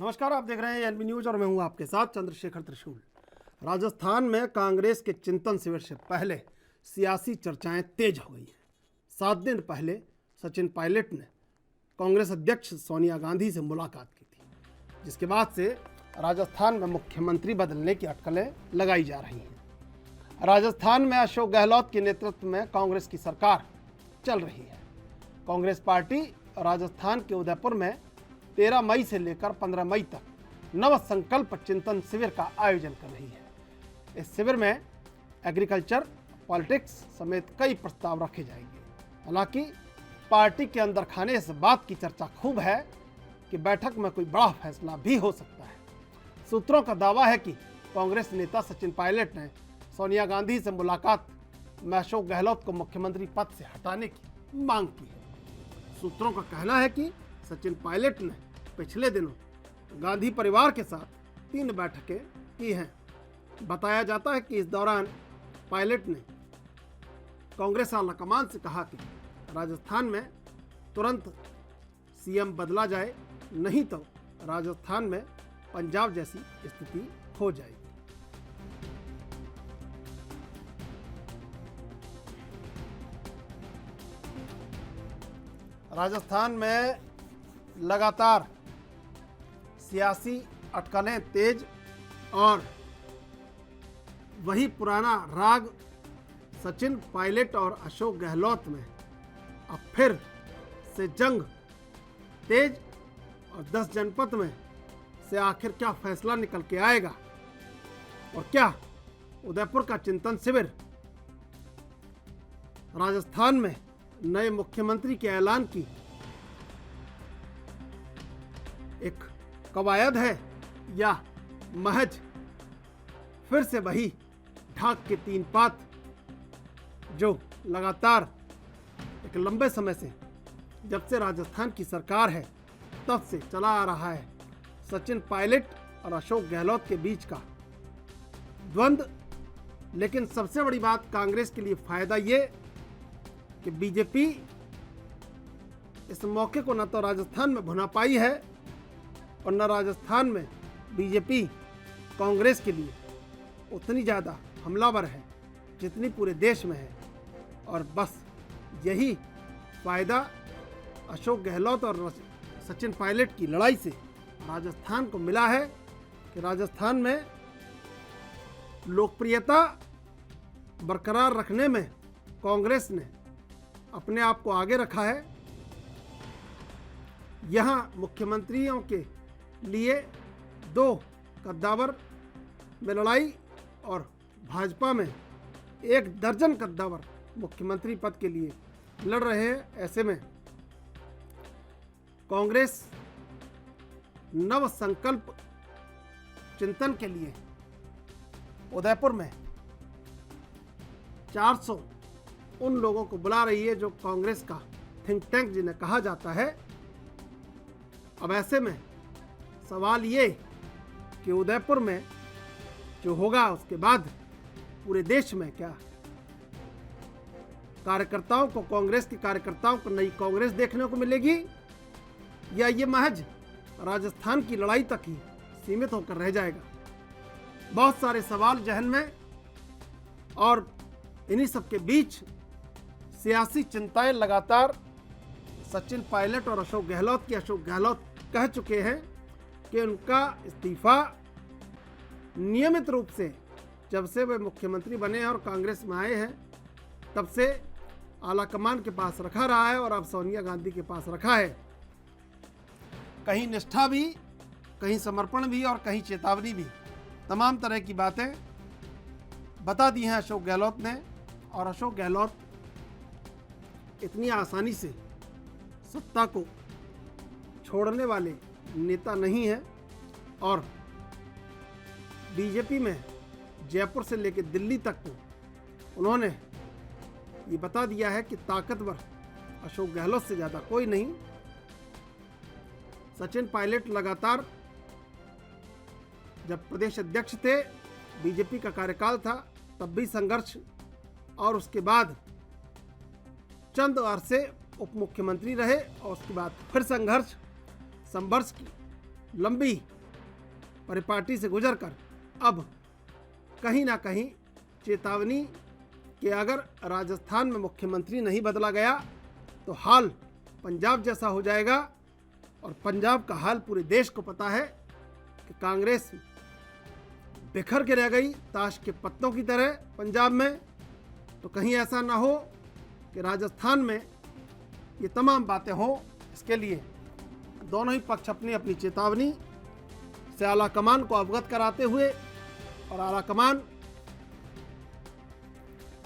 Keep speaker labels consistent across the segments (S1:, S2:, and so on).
S1: नमस्कार, आप देख रहे हैं एनबी न्यूज और मैं हूं आपके साथ चंद्रशेखर त्रिशूल। राजस्थान में कांग्रेस के चिंतन शिविर से पहले सियासी चर्चाएं तेज हो गई हैं। 7 दिन पहले सचिन पायलट ने कांग्रेस अध्यक्ष सोनिया गांधी से मुलाकात की थी, जिसके बाद से राजस्थान में मुख्यमंत्री बदलने की अटकलें लगाई जा रही हैं। राजस्थान में अशोक गहलोत के नेतृत्व में कांग्रेस की सरकार चल रही है। कांग्रेस पार्टी राजस्थान के उदयपुर में 13 मई से लेकर 15 मई तक नव संकल्प चिंतन शिविर का आयोजन कर रही है। इस शिविर में एग्रीकल्चर, पॉलिटिक्स समेत कई प्रस्ताव रखे जाएंगे। हालांकि पार्टी के अंदर खाने इस बात की चर्चा खूब है कि बैठक में कोई बड़ा फैसला भी हो सकता है। सूत्रों का दावा है कि कांग्रेस नेता सचिन पायलट ने सोनिया गांधी से मुलाकात में अशोक गहलोत को मुख्यमंत्री पद से हटाने की मांग की है। सूत्रों का कहना है कि सचिन पायलट ने पिछले दिनों गांधी परिवार के साथ 3 बैठकें की हैं। बताया जाता है कि इस दौरान पायलट ने कांग्रेस आलाकमान से कहा कि राजस्थान में तुरंत सीएम बदला जाए, नहीं तो राजस्थान में पंजाब जैसी स्थिति हो जाएगी। राजस्थान में लगातार सियासी अटकलें तेज और वही पुराना राग सचिन पायलट और अशोक गहलोत में अब फिर से जंग तेज और 10 जनपद में से आखिर क्या फैसला निकल के आएगा और क्या उदयपुर का चिंतन शिविर राजस्थान में नए मुख्यमंत्री के ऐलान की एक कवायद है या महज फिर से वही ढाक के 3 पात जो लगातार एक लंबे समय से, जब से राजस्थान की सरकार है तब से चला आ रहा है, सचिन पायलट और अशोक गहलोत के बीच का द्वंद्व। लेकिन सबसे बड़ी बात कांग्रेस के लिए फायदा ये कि बीजेपी इस मौके को न तो राजस्थान में भुना पाई है और न राजस्थान में बीजेपी कांग्रेस के लिए उतनी ज़्यादा हमलावर है जितनी पूरे देश में है। और बस यही फ़ायदा अशोक गहलोत और सचिन पायलट की लड़ाई से राजस्थान को मिला है कि राजस्थान में लोकप्रियता बरकरार रखने में कांग्रेस ने अपने आप को आगे रखा है। यहाँ मुख्यमंत्रियों के लिए 2 कद्दावर में लड़ाई और भाजपा में 1 दर्जन कद्दावर मुख्यमंत्री पद के लिए लड़ रहे हैं। ऐसे में कांग्रेस नव संकल्प चिंतन के लिए उदयपुर में 400 उन लोगों को बुला रही है जो कांग्रेस का थिंक टैंक जिन्हें कहा जाता है। अब ऐसे में सवाल ये कि उदयपुर में जो होगा उसके बाद पूरे देश में क्या कार्यकर्ताओं को, कांग्रेस के कार्यकर्ताओं को नई कांग्रेस देखने को मिलेगी या ये महज राजस्थान की लड़ाई तक ही सीमित होकर रह जाएगा। बहुत सारे सवाल जहन में, और इन्हीं सब के बीच सियासी चिंताएं लगातार सचिन पायलट और अशोक गहलोत कह चुके हैं कि उनका इस्तीफा नियमित रूप से जब से वे मुख्यमंत्री बने और कांग्रेस में आए हैं तब से आलाकमान के पास रखा रहा है और अब सोनिया गांधी के पास रखा है। कहीं निष्ठा भी, कहीं समर्पण भी और कहीं चेतावनी भी, तमाम तरह की बातें बता दी हैं अशोक गहलोत ने। और अशोक गहलोत इतनी आसानी से सत्ता को छोड़ने वाले नेता नहीं है और बीजेपी में जयपुर से लेकर दिल्ली तक को उन्होंने ये बता दिया है कि ताकतवर अशोक गहलोत से ज़्यादा कोई नहीं। सचिन पायलट लगातार जब प्रदेश अध्यक्ष थे, बीजेपी का कार्यकाल था, तब भी संघर्ष और उसके बाद चंद अरसे उप मुख्यमंत्री रहे और उसके बाद फिर संघर्ष की लंबी परिपाटी से गुजरकर अब कहीं ना कहीं चेतावनी कि अगर राजस्थान में मुख्यमंत्री नहीं बदला गया तो हाल पंजाब जैसा हो जाएगा। और पंजाब का हाल पूरे देश को पता है कि कांग्रेस बिखर के रह गई ताश के पत्तों की तरह पंजाब में। तो कहीं ऐसा ना हो कि राजस्थान में ये तमाम बातें हों। इसके लिए दोनों ही पक्ष अपनी अपनी चेतावनी से आला कमान को अवगत कराते हुए और आला कमान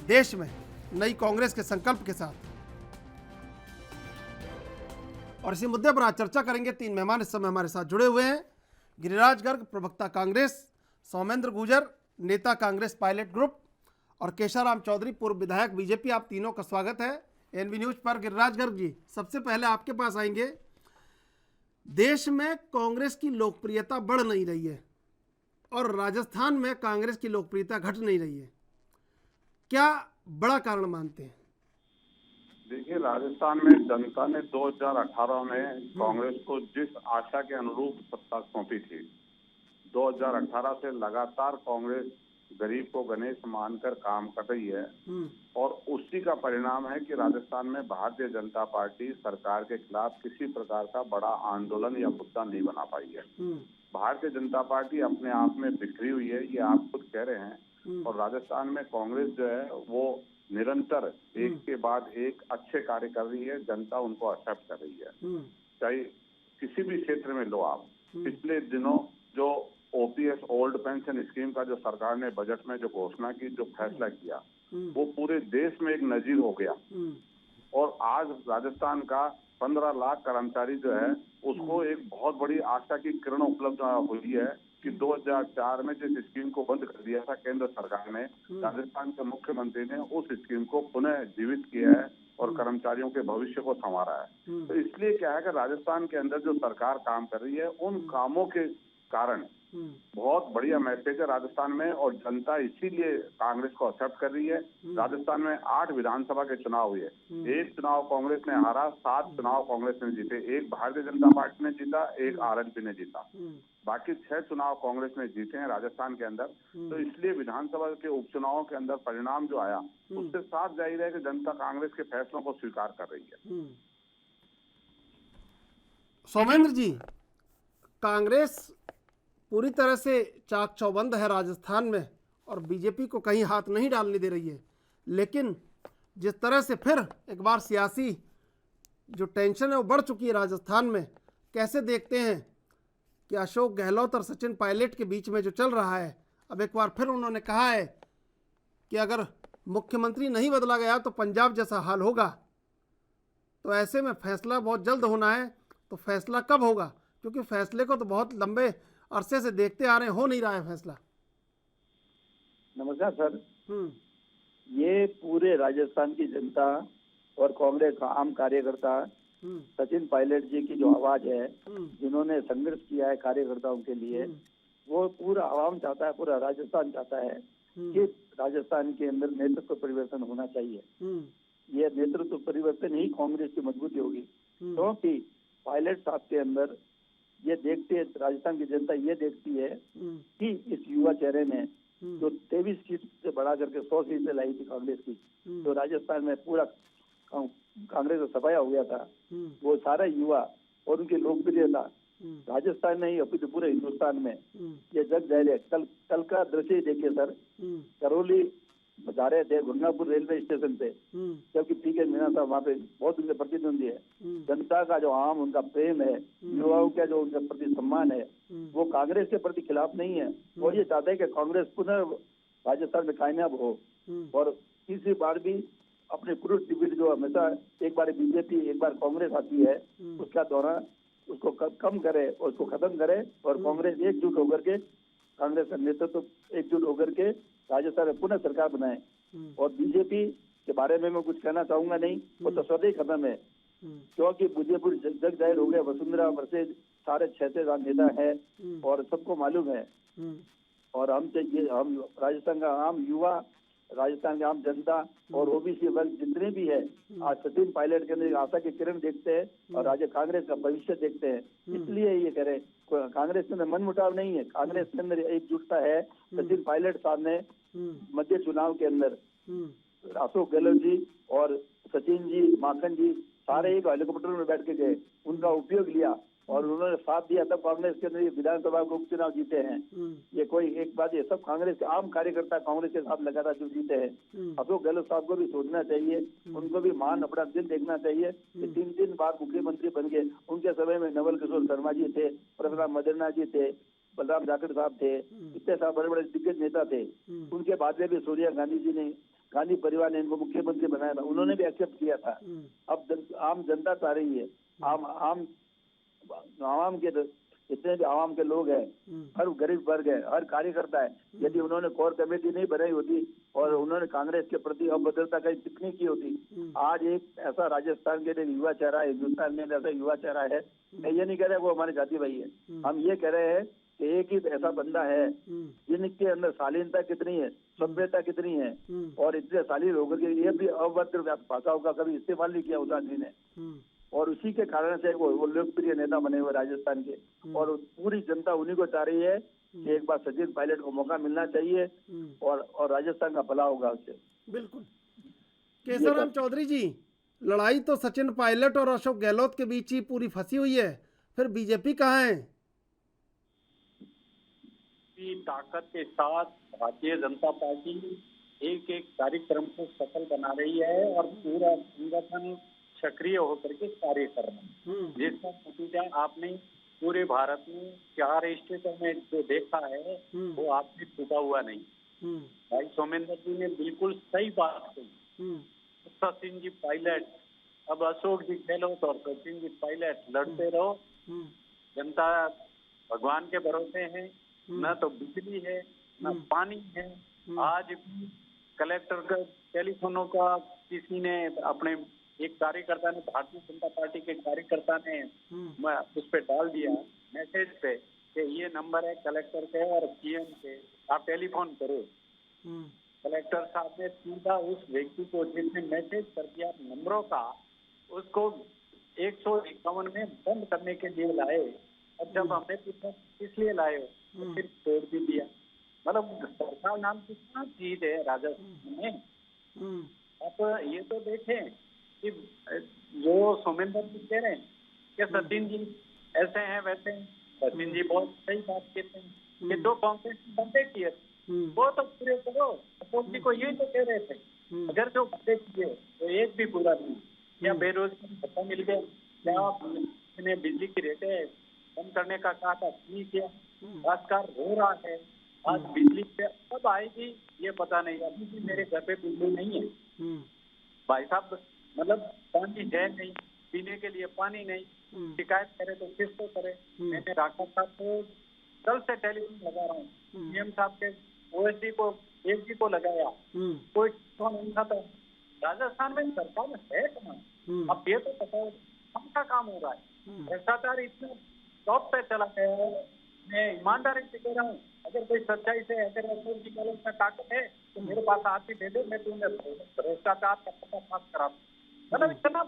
S1: देश में नई कांग्रेस के संकल्प के साथ और इसी मुद्दे पर आज चर्चा करेंगे। 3 मेहमान इस समय हमारे साथ जुड़े हुए हैं। गिरिराज गर्ग, प्रवक्ता कांग्रेस, सौमेंद्र गुर्जर, नेता कांग्रेस पायलट ग्रुप, और केशाराम चौधरी, पूर्व विधायक बीजेपी। आप तीनों का स्वागत है एनबी न्यूज पर। गिरिराज गर्ग जी, सबसे पहले आपके पास आएंगे। देश में कांग्रेस की लोकप्रियता बढ़ नहीं रही है और राजस्थान में कांग्रेस की लोकप्रियता घट नहीं रही है, क्या बड़ा कारण मानते हैं?
S2: देखिए, राजस्थान में जनता ने 2018 में कांग्रेस को जिस आशा के अनुरूप सत्ता सौंपी थी, 2018 से लगातार कांग्रेस गरीब को गणेश मानकर काम कर रही है और उसी का परिणाम है कि राजस्थान में भारतीय जनता पार्टी सरकार के खिलाफ किसी प्रकार का बड़ा आंदोलन या मुद्दा नहीं बना पाई है। भारतीय जनता पार्टी अपने आप में बिखरी हुई है, ये आप खुद कह रहे हैं। और राजस्थान में कांग्रेस जो है वो निरंतर एक के बाद एक अच्छे कार्य कर रही है, जनता उनको एक्सेप्ट कर रही है, चाहे किसी भी क्षेत्र में लो आप। पिछले दिनों जो ओपीएस ओल्ड पेंशन स्कीम का जो सरकार ने बजट में जो घोषणा की, जो फैसला किया, वो पूरे देश में एक नजीर हो गया। और आज राजस्थान का 15 लाख कर्मचारी जो है उसको एक बहुत बड़ी आशा की किरण उपलब्ध हुई है कि 2004 में जिस स्कीम को बंद कर दिया था केंद्र सरकार ने, राजस्थान के मुख्यमंत्री ने उस स्कीम को पुनः जीवित किया है और कर्मचारियों के भविष्य को संवारा है। तो इसलिए क्या है कि राजस्थान के अंदर जो सरकार काम कर रही है, उन कामों के कारण बहुत बढ़िया मैसेज है राजस्थान में और जनता इसीलिए कांग्रेस को एक्सेप्ट कर रही है। राजस्थान में 8 विधानसभा के चुनाव हुए, एक चुनाव कांग्रेस ने हारा, 7 चुनाव कांग्रेस ने जीते, एक भारतीय जनता पार्टी ने जीता, एक आरएलपी ने जीता, बाकी 6 चुनाव कांग्रेस ने जीते हैं राजस्थान के अंदर। तो इसलिए विधानसभा के उपचुनावों के अंदर परिणाम जो आया उससे साफ जाहिर है कि जनता कांग्रेस के फैसलों को स्वीकार कर रही है।
S1: सौमेंद्र जी, कांग्रेस पूरी तरह से चाक चौबंद है राजस्थान में और बीजेपी को कहीं हाथ नहीं डालने दे रही है, लेकिन जिस तरह से फिर एक बार सियासी जो टेंशन है वो बढ़ चुकी है राजस्थान में, कैसे देखते हैं कि अशोक गहलोत और सचिन पायलट के बीच में जो चल रहा है, अब एक बार फिर उन्होंने कहा है कि अगर मुख्यमंत्री नहीं बदला गया तो पंजाब जैसा हाल होगा। तो ऐसे में फैसला बहुत जल्द होना है, तो फैसला कब होगा? क्योंकि फैसले को तो बहुत लंबे अरसे से देखते आ रहे, हो नहीं रहा है फैसला।
S3: नमस्कार सर। ये पूरे राजस्थान की जनता और कांग्रेस का आम कार्यकर्ता सचिन पायलट जी की जो आवाज है, जिन्होंने संघर्ष किया है कार्यकर्ताओं के लिए, वो पूरा आवाम चाहता है, पूरा राजस्थान चाहता है कि राजस्थान के अंदर नेतृत्व परिवर्तन होना चाहिए। ये नेतृत्व परिवर्तन ही कांग्रेस की मजबूती होगी, क्योंकि पायलट साहब के अंदर ये देखते है, राजस्थान की जनता ये देखती है कि इस युवा चेहरे ने जो 23 सीट से बढ़ा करके 100 सीटें लाई थी कांग्रेस की, तो राजस्थान में पूरा कांग्रेस का सफाया हो गया था। वो सारा युवा और उनकी लोकप्रियता राजस्थान में ही अभी पूरे हिंदुस्तान में ये जग जाहिर है। कल का दृश्य देखिए सर, करौली जा रहे थे गंगापुर रेलवे स्टेशन पे, जबकि पीके मीणा साहब वहाँ पे बहुत उनके प्रतिद्वंदी है। जनता का जो आम उनका प्रेम है, युवाओं का जो उनके प्रति सम्मान है, वो कांग्रेस के प्रति खिलाफ नहीं है और ये चाहते हैं कि कांग्रेस पुनः राजस्थान में कामयाब हो और तीसरी बार भी अपने पुरुष डिबेट जो हमेशा एक बार बीजेपी एक बार कांग्रेस आती है, उसका दौरान उसको कम करे और उसको खत्म करे और कांग्रेस एकजुट होकर के, कांग्रेस का नेतृत्व एकजुट होकर के राजस्थान में पुनः सरकार बनाए। और बीजेपी के बारे में मैं कुछ कहना चाहूंगा नहीं, वो तो स्वतः ही खत्म है, क्योंकि बीजेपी जग जाहिर हो गया। वसुंधरा वर्षे सारे 6 नेता है और सबको मालूम है। और हम राजस्थान का आम युवा, राजस्थान की आम जनता और ओबीसी वर्ग जितने भी है, आज सचिन पायलट के अंदर आशा की किरण देखते हैं और राज्य कांग्रेस का भविष्य देखते हैं। इसलिए ये कह रहे कांग्रेस के अंदर मनमुटाव नहीं है, कांग्रेस के अंदर एकजुटता है। सचिन पायलट साहब ने मध्य चुनाव के अंदर अशोक गहलोत जी और सचिन जी, माखन जी सारे एक हेलीकॉप्टर में बैठ के गए, उनका उपयोग लिया और उन्होंने साथ दिया, तब कांग्रेस के अंदर ये विधानसभा को उपचुनाव जीते हैं। ये कोई एक बात, ये सब कांग्रेस के आम कार्यकर्ता कांग्रेस के साथ लगातार जो जीते हैं। अशोक गहलोत साहब को भी सोचना चाहिए, उनको भी मान अपना दिन देखना चाहिए कि 3 बार मुख्यमंत्री बन गए। उनके समय में नवल किशोर शर्मा जी थे, परशुराम मदरना जी थे, बलराम जाखड़ साहब थे, इतने सारे बड़े बड़े दिग्गज नेता थे। उनके बाद में भी सोनिया गांधी जी ने, गांधी परिवार ने इनको मुख्यमंत्री बनाया था, उन्होंने भी एक्सेप्ट किया था। अब आम जनता चाह रही है, आवाम के जितने भी आवाम के लोग हैं, हर गरीब वर्ग है, हर कार्यकर्ता है, यदि उन्होंने कोर कमेटी नहीं बनाई होती और उन्होंने कांग्रेस के प्रति अभद्रता का टिप्पणी की होती, आज एक ऐसा राजस्थान के लिए युवा चेहरा है, हिंदुस्तान में ऐसा युवा चेहरा है। मैं ये नहीं कह रहा वो हमारे जाति भाई है, हम ये कह रहे हैं कि एक ही ऐसा बंदा है जिनके अंदर शालीनता कितनी है, सभ्यता कितनी है, और इतने शालीन होकर के ये भी अभद्र भाषाओं का कभी इस्तेमाल नहीं किया उस आदमी ने, और उसी के कारण से वो लोकप्रिय नेता बने हुए राजस्थान के। और पूरी जनता उन्हीं को चाह रही है कि एक बार सचिन पायलट को मौका मिलना चाहिए और राजस्थान का भला होगा उससे।
S1: बिल्कुल। केशवराम चौधरी जी, लड़ाई तो सचिन पायलट और अशोक गहलोत के बीच ही पूरी फंसी हुई है, फिर बीजेपी कहाँ है?
S4: ताकत के साथ भारतीय जनता पार्टी एक एक कार्यक्रम को सफल बना रही है और पूरा संगठन सक्रिय होकर के कार्य कर रहे हैं, जिसका नतीजा आपने पूरे भारत में 4 स्टेटों में जो देखा है वो आपने छूटा हुआ नहीं। भाई सोमेंद्र जी ने बिल्कुल सही बात कही। सचिन जी पायलट, अब अशोक जी गहलोत और सचिन जी पायलट लड़ते रहो, जनता भगवान के भरोसे है, न तो बिजली है न पानी है। आज भी कलेक्टर का टेलीफोनों का किसी ने अपने एक कार्यकर्ता ने, भारतीय जनता पार्टी के कार्यकर्ता ने उस पर डाल दिया मैसेज पे कि ये नंबर है कलेक्टर के और सीएम के, आप टेलीफोन करो। कलेक्टर साहब ने सीधा उस व्यक्ति को जिसने मैसेज कर दिया नंबरों का, उसको 151 में बंद करने के लिए लाए। और जब हमने पूछा इसलिए लाए हो, तो फिर तोड़ भी दिया। मतलब सरकार नाम की क्या चीज है राजस्थान में। आप ये तो देखें कि जो सोमेंद्र जी कह रहे हैं कि सचिन जी ऐसे हैं वैसे हैं, सचिन जी बहुत सही बात कहते हैं कि जो कांग्रेस ने बंदे किए वो तो पूरे करो। अशोक जी को यही तो कह रहे थे, अगर जो बंदे किए तो एक भी पूरा नहीं। क्या बेरोजगारी भत्ता मिल गया, क्या बिजली की रेटें कम करने का कहा था, नहीं किया। राजकार हो रहा है, आज बिजली कब आएगी ये पता नहीं। अभी भी मेरे घर पे बिजली नहीं है भाई साहब, मतलब पानी है नहीं, पीने के लिए पानी नहीं, शिकायत करे तो किसको करे। मैंने राठौर साहब को कल से टेलीफोन लगा रहा हूँ, सीएम साहब के ओएसडी को, एसडी को लगाया, कोई फोन नहीं था। राजस्थान में सरकार है कहाँ? अब ये तो बताओ कौन सा काम हो रहा है? भ्रष्टाचार इतना टॉप पे चला गया है। मैं ईमानदारी से कह रहा हूँ, अगर कोई सच्चाई से अगर अशोक जी गहलोत में ताकत है तो मेरे पास आती दे दे, मैं तुम्हें भ्रष्टाचार का पर्दाफाश करा। मतलब इतना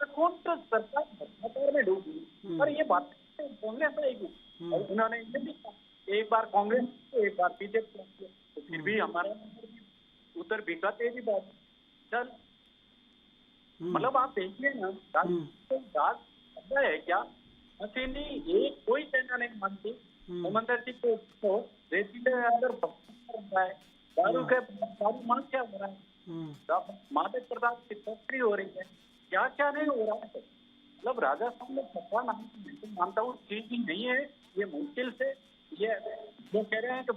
S4: कौन तो सरकार भ्रष्टाचार में डूबी, और ये बात कांग्रेस आएगी। और उन्होंने ये भी कहा, एक बार कांग्रेस तो एक बार बीजेपी, तो फिर भी हमारा उधर बिका तेरी बात चल। मतलब आप देखिए ना, दाग है क्या मशीनी, एक कोई सेना नहीं मानती। समंदर जी को रेतीले अंदर रहा है, दारू मांग क्या हो रहा है, मादक पदार्थ की तस्करी हो रही है, क्या क्या नहीं हो रहा है। मतलब राजस्थान में सत्ता नहीं मानता हूँ चीज ही नहीं है। ये मुश्किल से ये जो कह रहे हैं कि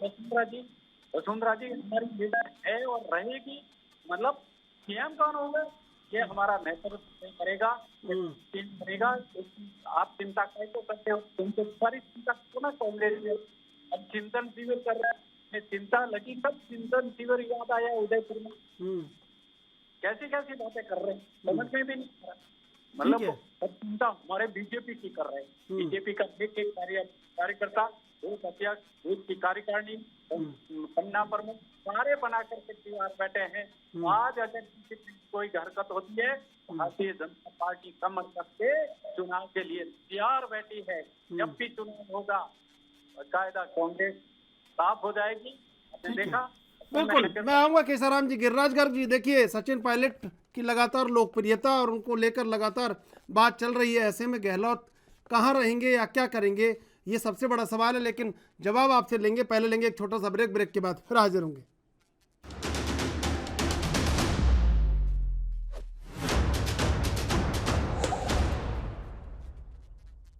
S4: वसुंधरा जी हमारी लीडर है और रहेगी, मतलब सीएम कौन होगा ये हमारा नेतृत्व करेगा, करेगा। आप चिंता कैसे करते हो? तुमको सारी चिंता क्यों ना कांग्रेस में अब चिंतन शिविर कर रहे हैं। चिंता लगी कब चिंतन शिविर याद आया उदयपुर में, कैसी कैसी बातें कर रहे हैं समझ में भी नहीं आ रहा। मतलब चिंता हमारे बीजेपी की कर रहे हैं। बीजेपी का एक एक कार्यकर्ता, 2 अध्यक्ष, 2 की कार्यकारिणी, पन्ना प्रमुख, सारे बना करके तैयार बैठे हैं। आज अगर किसी की कोई हरकत होती है, भारतीय जनता पार्टी कमर कस के चुनाव के लिए तैयार बैठी है। जब भी चुनाव होगा कायदा कांग्रेस साफ हो जाएगी। आपने देखा।
S1: बिल्कुल, मैं आऊंगा केसाराम जी। गिरिराज गर्ग जी, देखिए सचिन पायलट की लगातार लोकप्रियता और उनको लेकर लगातार बात चल रही है। ऐसे में गहलोत कहाँ रहेंगे या क्या करेंगे, ये सबसे बड़ा सवाल है। लेकिन जवाब आपसे लेंगे, पहले लेंगे एक छोटा सा ब्रेक। ब्रेक के बाद फिर हाजिर होंगे।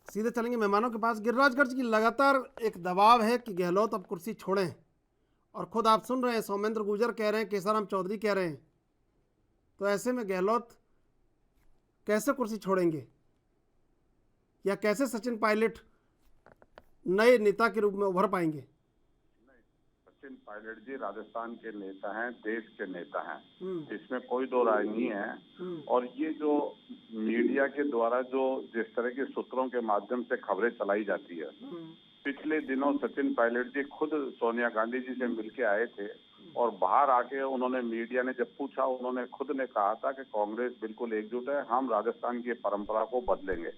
S1: सीधे चलेंगे मेहमानों के पास। गिरिराज गर्ग जी, लगातार एक दबाव है कि गहलोत अब कुर्सी छोड़ें, और खुद आप सुन रहे हैं, सौमेंद्र गुर्जर कह रहे हैं, केसाराम चौधरी कह रहे हैं। तो ऐसे में गहलोत कैसे कुर्सी छोड़ेंगे, या कैसे सचिन पायलट नए नेता के रूप में उभर पाएंगे?
S2: सचिन पायलट जी राजस्थान के नेता हैं, देश के नेता हैं, इसमें कोई दो राय नहीं है। और ये जो मीडिया के द्वारा जो जिस तरह के सूत्रों के माध्यम से खबरें चलाई जाती है, पिछले दिनों सचिन पायलट जी खुद सोनिया गांधी जी से मिलके आए थे, और बाहर आके उन्होंने, मीडिया ने जब पूछा, उन्होंने खुद ने कहा था कि कांग्रेस बिल्कुल एकजुट है, हम राजस्थान की परंपरा को बदलेंगे।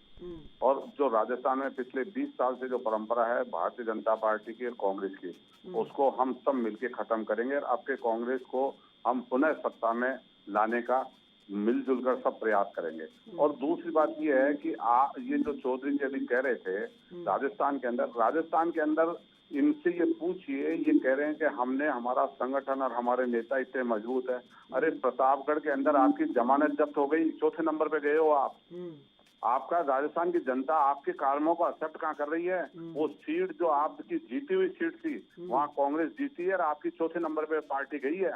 S2: और जो राजस्थान में पिछले 20 साल से जो परंपरा है भारतीय जनता पार्टी की और कांग्रेस की, उसको हम सब मिलके खत्म करेंगे, और आपके कांग्रेस को हम पुनः सत्ता में लाने का मिलजुल कर सब प्रयास करेंगे। और दूसरी बात ये है कि ये जो चौधरी जी अभी कह रहे थे, राजस्थान के अंदर इनसे ये पूछिए, ये कह रहे हैं कि हमने, हमारा संगठन और हमारे नेता इतने मजबूत है। अरे प्रतापगढ़ के अंदर आपकी जमानत जब्त हो गई, चौथे नंबर पे गए हो आप। आपका राजस्थान की जनता आपके कामों को एक्सेप्ट कहाँ कर रही है? वो सीट जो आपकी जीती हुई सीट थी, वहाँ कांग्रेस जीती है और आपकी चौथे नंबर पे पार्टी गई है।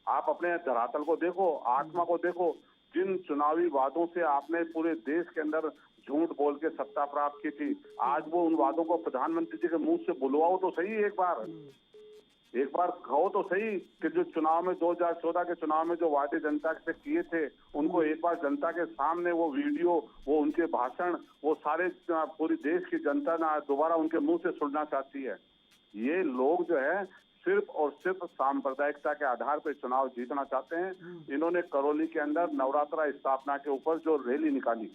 S2: आप अपने धरातल को देखो, आत्मा को देखो। जिन चुनावी वादों से आपने पूरे देश के अंदर झूठ बोल के सत्ता प्राप्त की थी, आज वो उन वादों को प्रधानमंत्री जी के मुंह से बुलवाओ तो सही। एक बार कहो तो सही कि जो चुनाव में 2014 के चुनाव में जो वादे जनता से किए थे, उनको एक बार जनता के सामने वो वीडियो, वो उनके भाषण, वो सारे पूरी देश की जनता ना दोबारा उनके मुंह से सुनना चाहती है। ये लोग जो है सिर्फ और सिर्फ सांप्रदायिकता के आधार पर चुनाव जीतना चाहते हैं। इन्होंने करौली के अंदर नवरात्रा स्थापना के ऊपर जो रैली निकाली,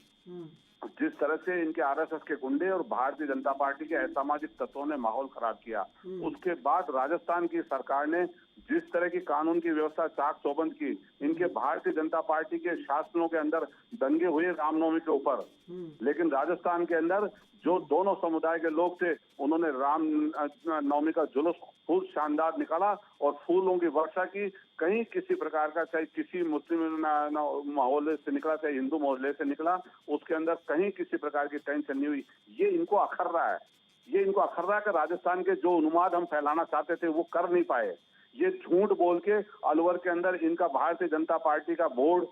S2: जिस तरह से इनके आरएसएस के गुंडे और भारतीय जनता पार्टी के असामाजिक तत्वों ने माहौल खराब किया, उसके बाद राजस्थान की सरकार ने जिस तरह की कानून की व्यवस्था चाक चौबंद की, इनके भारतीय जनता पार्टी के शासनों के अंदर दंगे हुए रामनवमी के ऊपर, लेकिन राजस्थान के अंदर जो दोनों समुदाय के लोग थे, उन्होंने राम नवमी का जुलूस खूब शानदार निकाला और फूलों की वर्षा की। कहीं किसी प्रकार का, चाहे किसी मुस्लिम मोहल्ले से निकला, चाहे हिंदू मोहल्ले से निकला, उसके अंदर कहीं किसी प्रकार की टेंशन नहीं हुई। ये इनको अखर रहा है, कि राजस्थान के जो उन्माद हम फैलाना चाहते थे वो कर नहीं पाए। ये झूठ बोल के अलवर के अंदर इनका भारतीय जनता पार्टी का बोर्ड,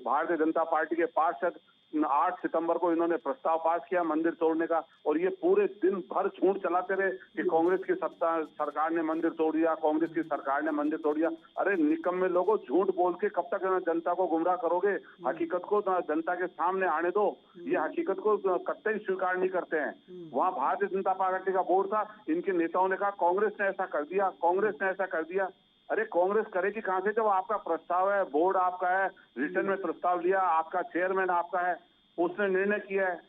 S2: भारतीय जनता पार्टी के पार्षद 8 सितंबर को इन्होंने प्रस्ताव पास किया मंदिर तोड़ने का, और ये पूरे दिन भर झूठ चलाते रहे कि कांग्रेस की सरकार ने मंदिर तोड़ दिया, कांग्रेस की सरकार ने मंदिर तोड़ दिया। अरे निकम्मे लोगों, झूठ बोल के कब तक जनता को गुमराह करोगे? हकीकत को जनता के सामने आने दो। ये हकीकत को कतई स्वीकार नहीं करते हैं। वहाँ भारतीय जनता पार्टी का बोर्ड था, इनके नेताओं ने कहा कांग्रेस ने ऐसा कर दिया, कांग्रेस ने ऐसा कर दिया। अरे कांग्रेस करेगी कहां से, जब आपका प्रस्ताव है, बोर्ड आपका है, रिटर्न में प्रस्ताव लिया, आपका चेयरमैन आपका है, उसने निर्णय किया है,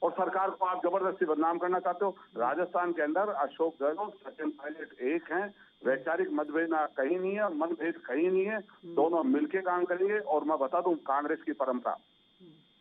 S2: और सरकार को आप जबरदस्ती बदनाम करना चाहते हो। राजस्थान के अंदर अशोक गहलोत, सचिन पायलट एक हैं, वैचारिक मतभेद कहीं नहीं है, मनभेद कहीं नहीं है, दोनों मिलके काम करेंगे। और मैं बता दूं, कांग्रेस की परंपरा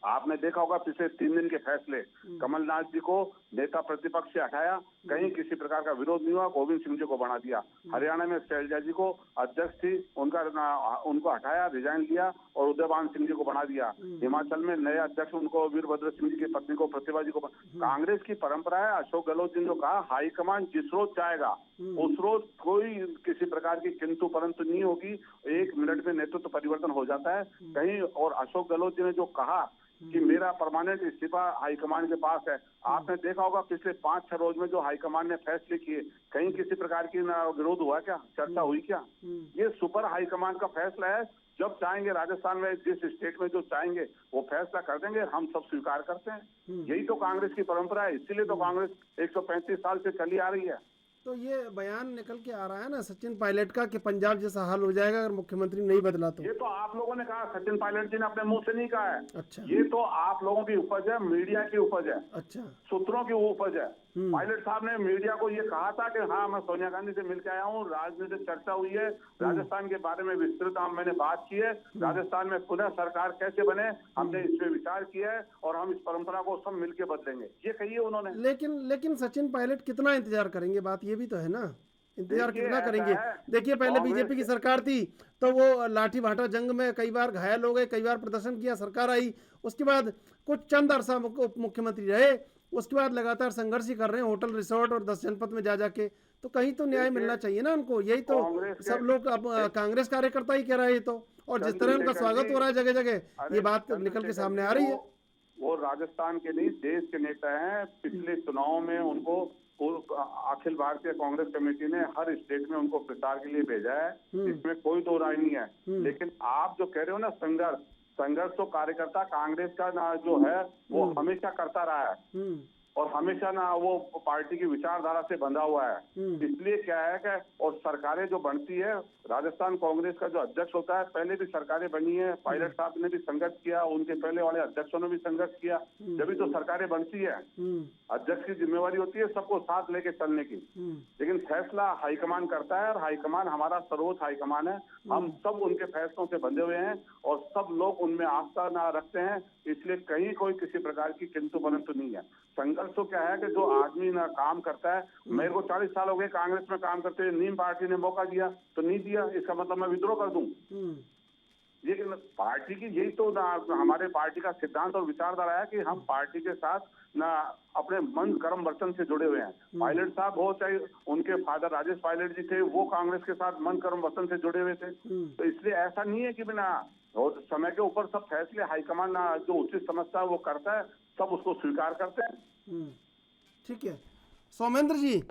S2: आपने देखा होगा, पिछले 3 दिन के फैसले, कमलनाथ जी को नेता प्रतिपक्ष से हटाया, कहीं किसी प्रकार का विरोध नहीं हुआ, गोविंद सिंह जी को बना दिया। हरियाणा में शैलजा जी को अध्यक्ष थी, उनको हटाया, रिजाइन लिया, और उदयभान सिंह जी को बना दिया। हिमाचल में नए अध्यक्ष, उनको वीरभद्र सिंह जी की पत्नी को, प्रतिभा जी को। कांग्रेस की परंपरा है, अशोक गहलोत जी ने जो कहा, हाईकमान जिस रोज चाहेगा उस रोज कोई किसी प्रकार की किंतु परंतु नहीं होगी, 1 मिनट में नेतृत्व परिवर्तन हो जाता है कहीं। और अशोक गहलोत जी ने जो कहा कि मेरा परमानेंट इस्तीफा हाईकमान के पास है, आपने देखा होगा पिछले 5-6 रोज में जो हाईकमान ने फैसले किए, कहीं किसी प्रकार की विरोध हुआ क्या, चर्चा हुई क्या? ये सुपर हाईकमान का फैसला है। जब चाहेंगे राजस्थान में, जिस स्टेट में जो चाहेंगे वो फैसला कर देंगे, हम सब स्वीकार करते हैं। यही तो कांग्रेस की परंपरा है, इसीलिए तो कांग्रेस 135 साल से चली आ रही है।
S1: तो ये बयान निकल के आ रहा है ना सचिन पायलट का कि पंजाब जैसा हाल हो जाएगा अगर मुख्यमंत्री नहीं बदला तो।
S2: ये तो आप लोगों ने कहा, सचिन पायलट जी ने अपने मुंह से नहीं कहा है।
S1: अच्छा।
S2: ये तो आप लोगों की उपज है, मीडिया की उपज है,
S1: अच्छा।
S2: सूत्रों की उपज है। पायलट साहब ने मीडिया को ये कहा था कि हाँ मैं सोनिया गांधी से मिलकर आया हूँ, राजनीतिक चर्चा हुई है, राजस्थान के बारे में विस्तृत मैंने बात की है, राजस्थान में पुनः सरकार कैसे बने हमने इस पे विचार किया है और हम इस परंपरा को सब मिलकर बदलेंगे, ये कहिए उन्होंने।
S1: लेकिन सचिन पायलट कितना इंतजार करेंगे, बात ये भी तो है ना, इंतजार
S2: देखिए,
S1: कितना
S2: ऐसा
S1: करेंगे।
S2: है,
S1: देखिए पहले
S2: कांग्रेस
S1: बीजेपी की सरकार थी तो वो लाठी भाटा जंग में कई बार घायल हो गए, कई बार प्रदर्शन किया, सरकार आई, उसके बाद कुछ चंद अरसा उप मुख्यमंत्री रहे, उसके बाद लगातार संघर्ष ही कर रहे हैं होटल रिसोर्ट और 10 जनपद में जा जाके, तो कहीं तो न्याय मिलना चाहिए ना उनको। यही तो सब लोग अब कांग्रेस कार्यकर्ता ही कह रहे हैं तो, और जिस तरह उनका स्वागत हो रहा है जगह जगह, ये बात निकल के सामने आ रही है।
S2: वो राजस्थान के नहीं देश के नेता हैं। पिछले चुनाव में उनको अखिल भारतीय कांग्रेस कमेटी ने हर स्टेट में उनको प्रचार के लिए भेजा है, इसमें कोई दो राय नहीं है। लेकिन आप जो कह रहे हो ना संघर्ष तो कार्यकर्ता कांग्रेस का ना जो है वो हमेशा करता रहा है और हमेशा ना वो पार्टी की विचारधारा से बंधा हुआ है। इसलिए क्या है कि और सरकारें जो बनती है, राजस्थान कांग्रेस का जो अध्यक्ष होता है, पहले भी सरकारें बनी है, पायलट साहब ने भी संघर्ष किया, उनके पहले वाले अध्यक्षों ने भी संघर्ष किया, जब भी तो सरकारें बनती है। अध्यक्ष की जिम्मेवारी होती है सबको साथ लेके चलने की, लेकिन फैसला हाईकमान करता है और हाईकमान हमारा सर्वोच्च हाईकमान है। हम सब उनके फैसलों से बंधे हुए हैं और सब लोग उनमें आस्था ना रखते हैं, इसलिए कहीं कोई किसी प्रकार की किंतु परंतु नहीं है। संघर्ष तो क्या है कि जो आदमी ना काम करता है, मेरे को 40 साल हो गए कांग्रेस में काम करते हुए, नीम पार्टी ने मौका दिया तो नहीं दिया, इसका मतलब मैं विद्रोह कर दूं। ये पार्टी की यही तो ना हमारे पार्टी का सिद्धांत और विचारधारा है कि हम पार्टी के साथ ना अपने मन कर्म वचन से जुड़े हुए हैं। पायलट साहब हो चाहे उनके फादर राजेश पायलट जी थे, वो कांग्रेस के साथ मन कर्म वचन से जुड़े हुए थे। तो इसलिए ऐसा नहीं है कि बिना और समय के ऊपर सब फैसले हाईकमान जो उचित समझता है वो करता है, सब उसको स्वीकार करते हैं।
S1: ठीक है सौमेंद्र जी,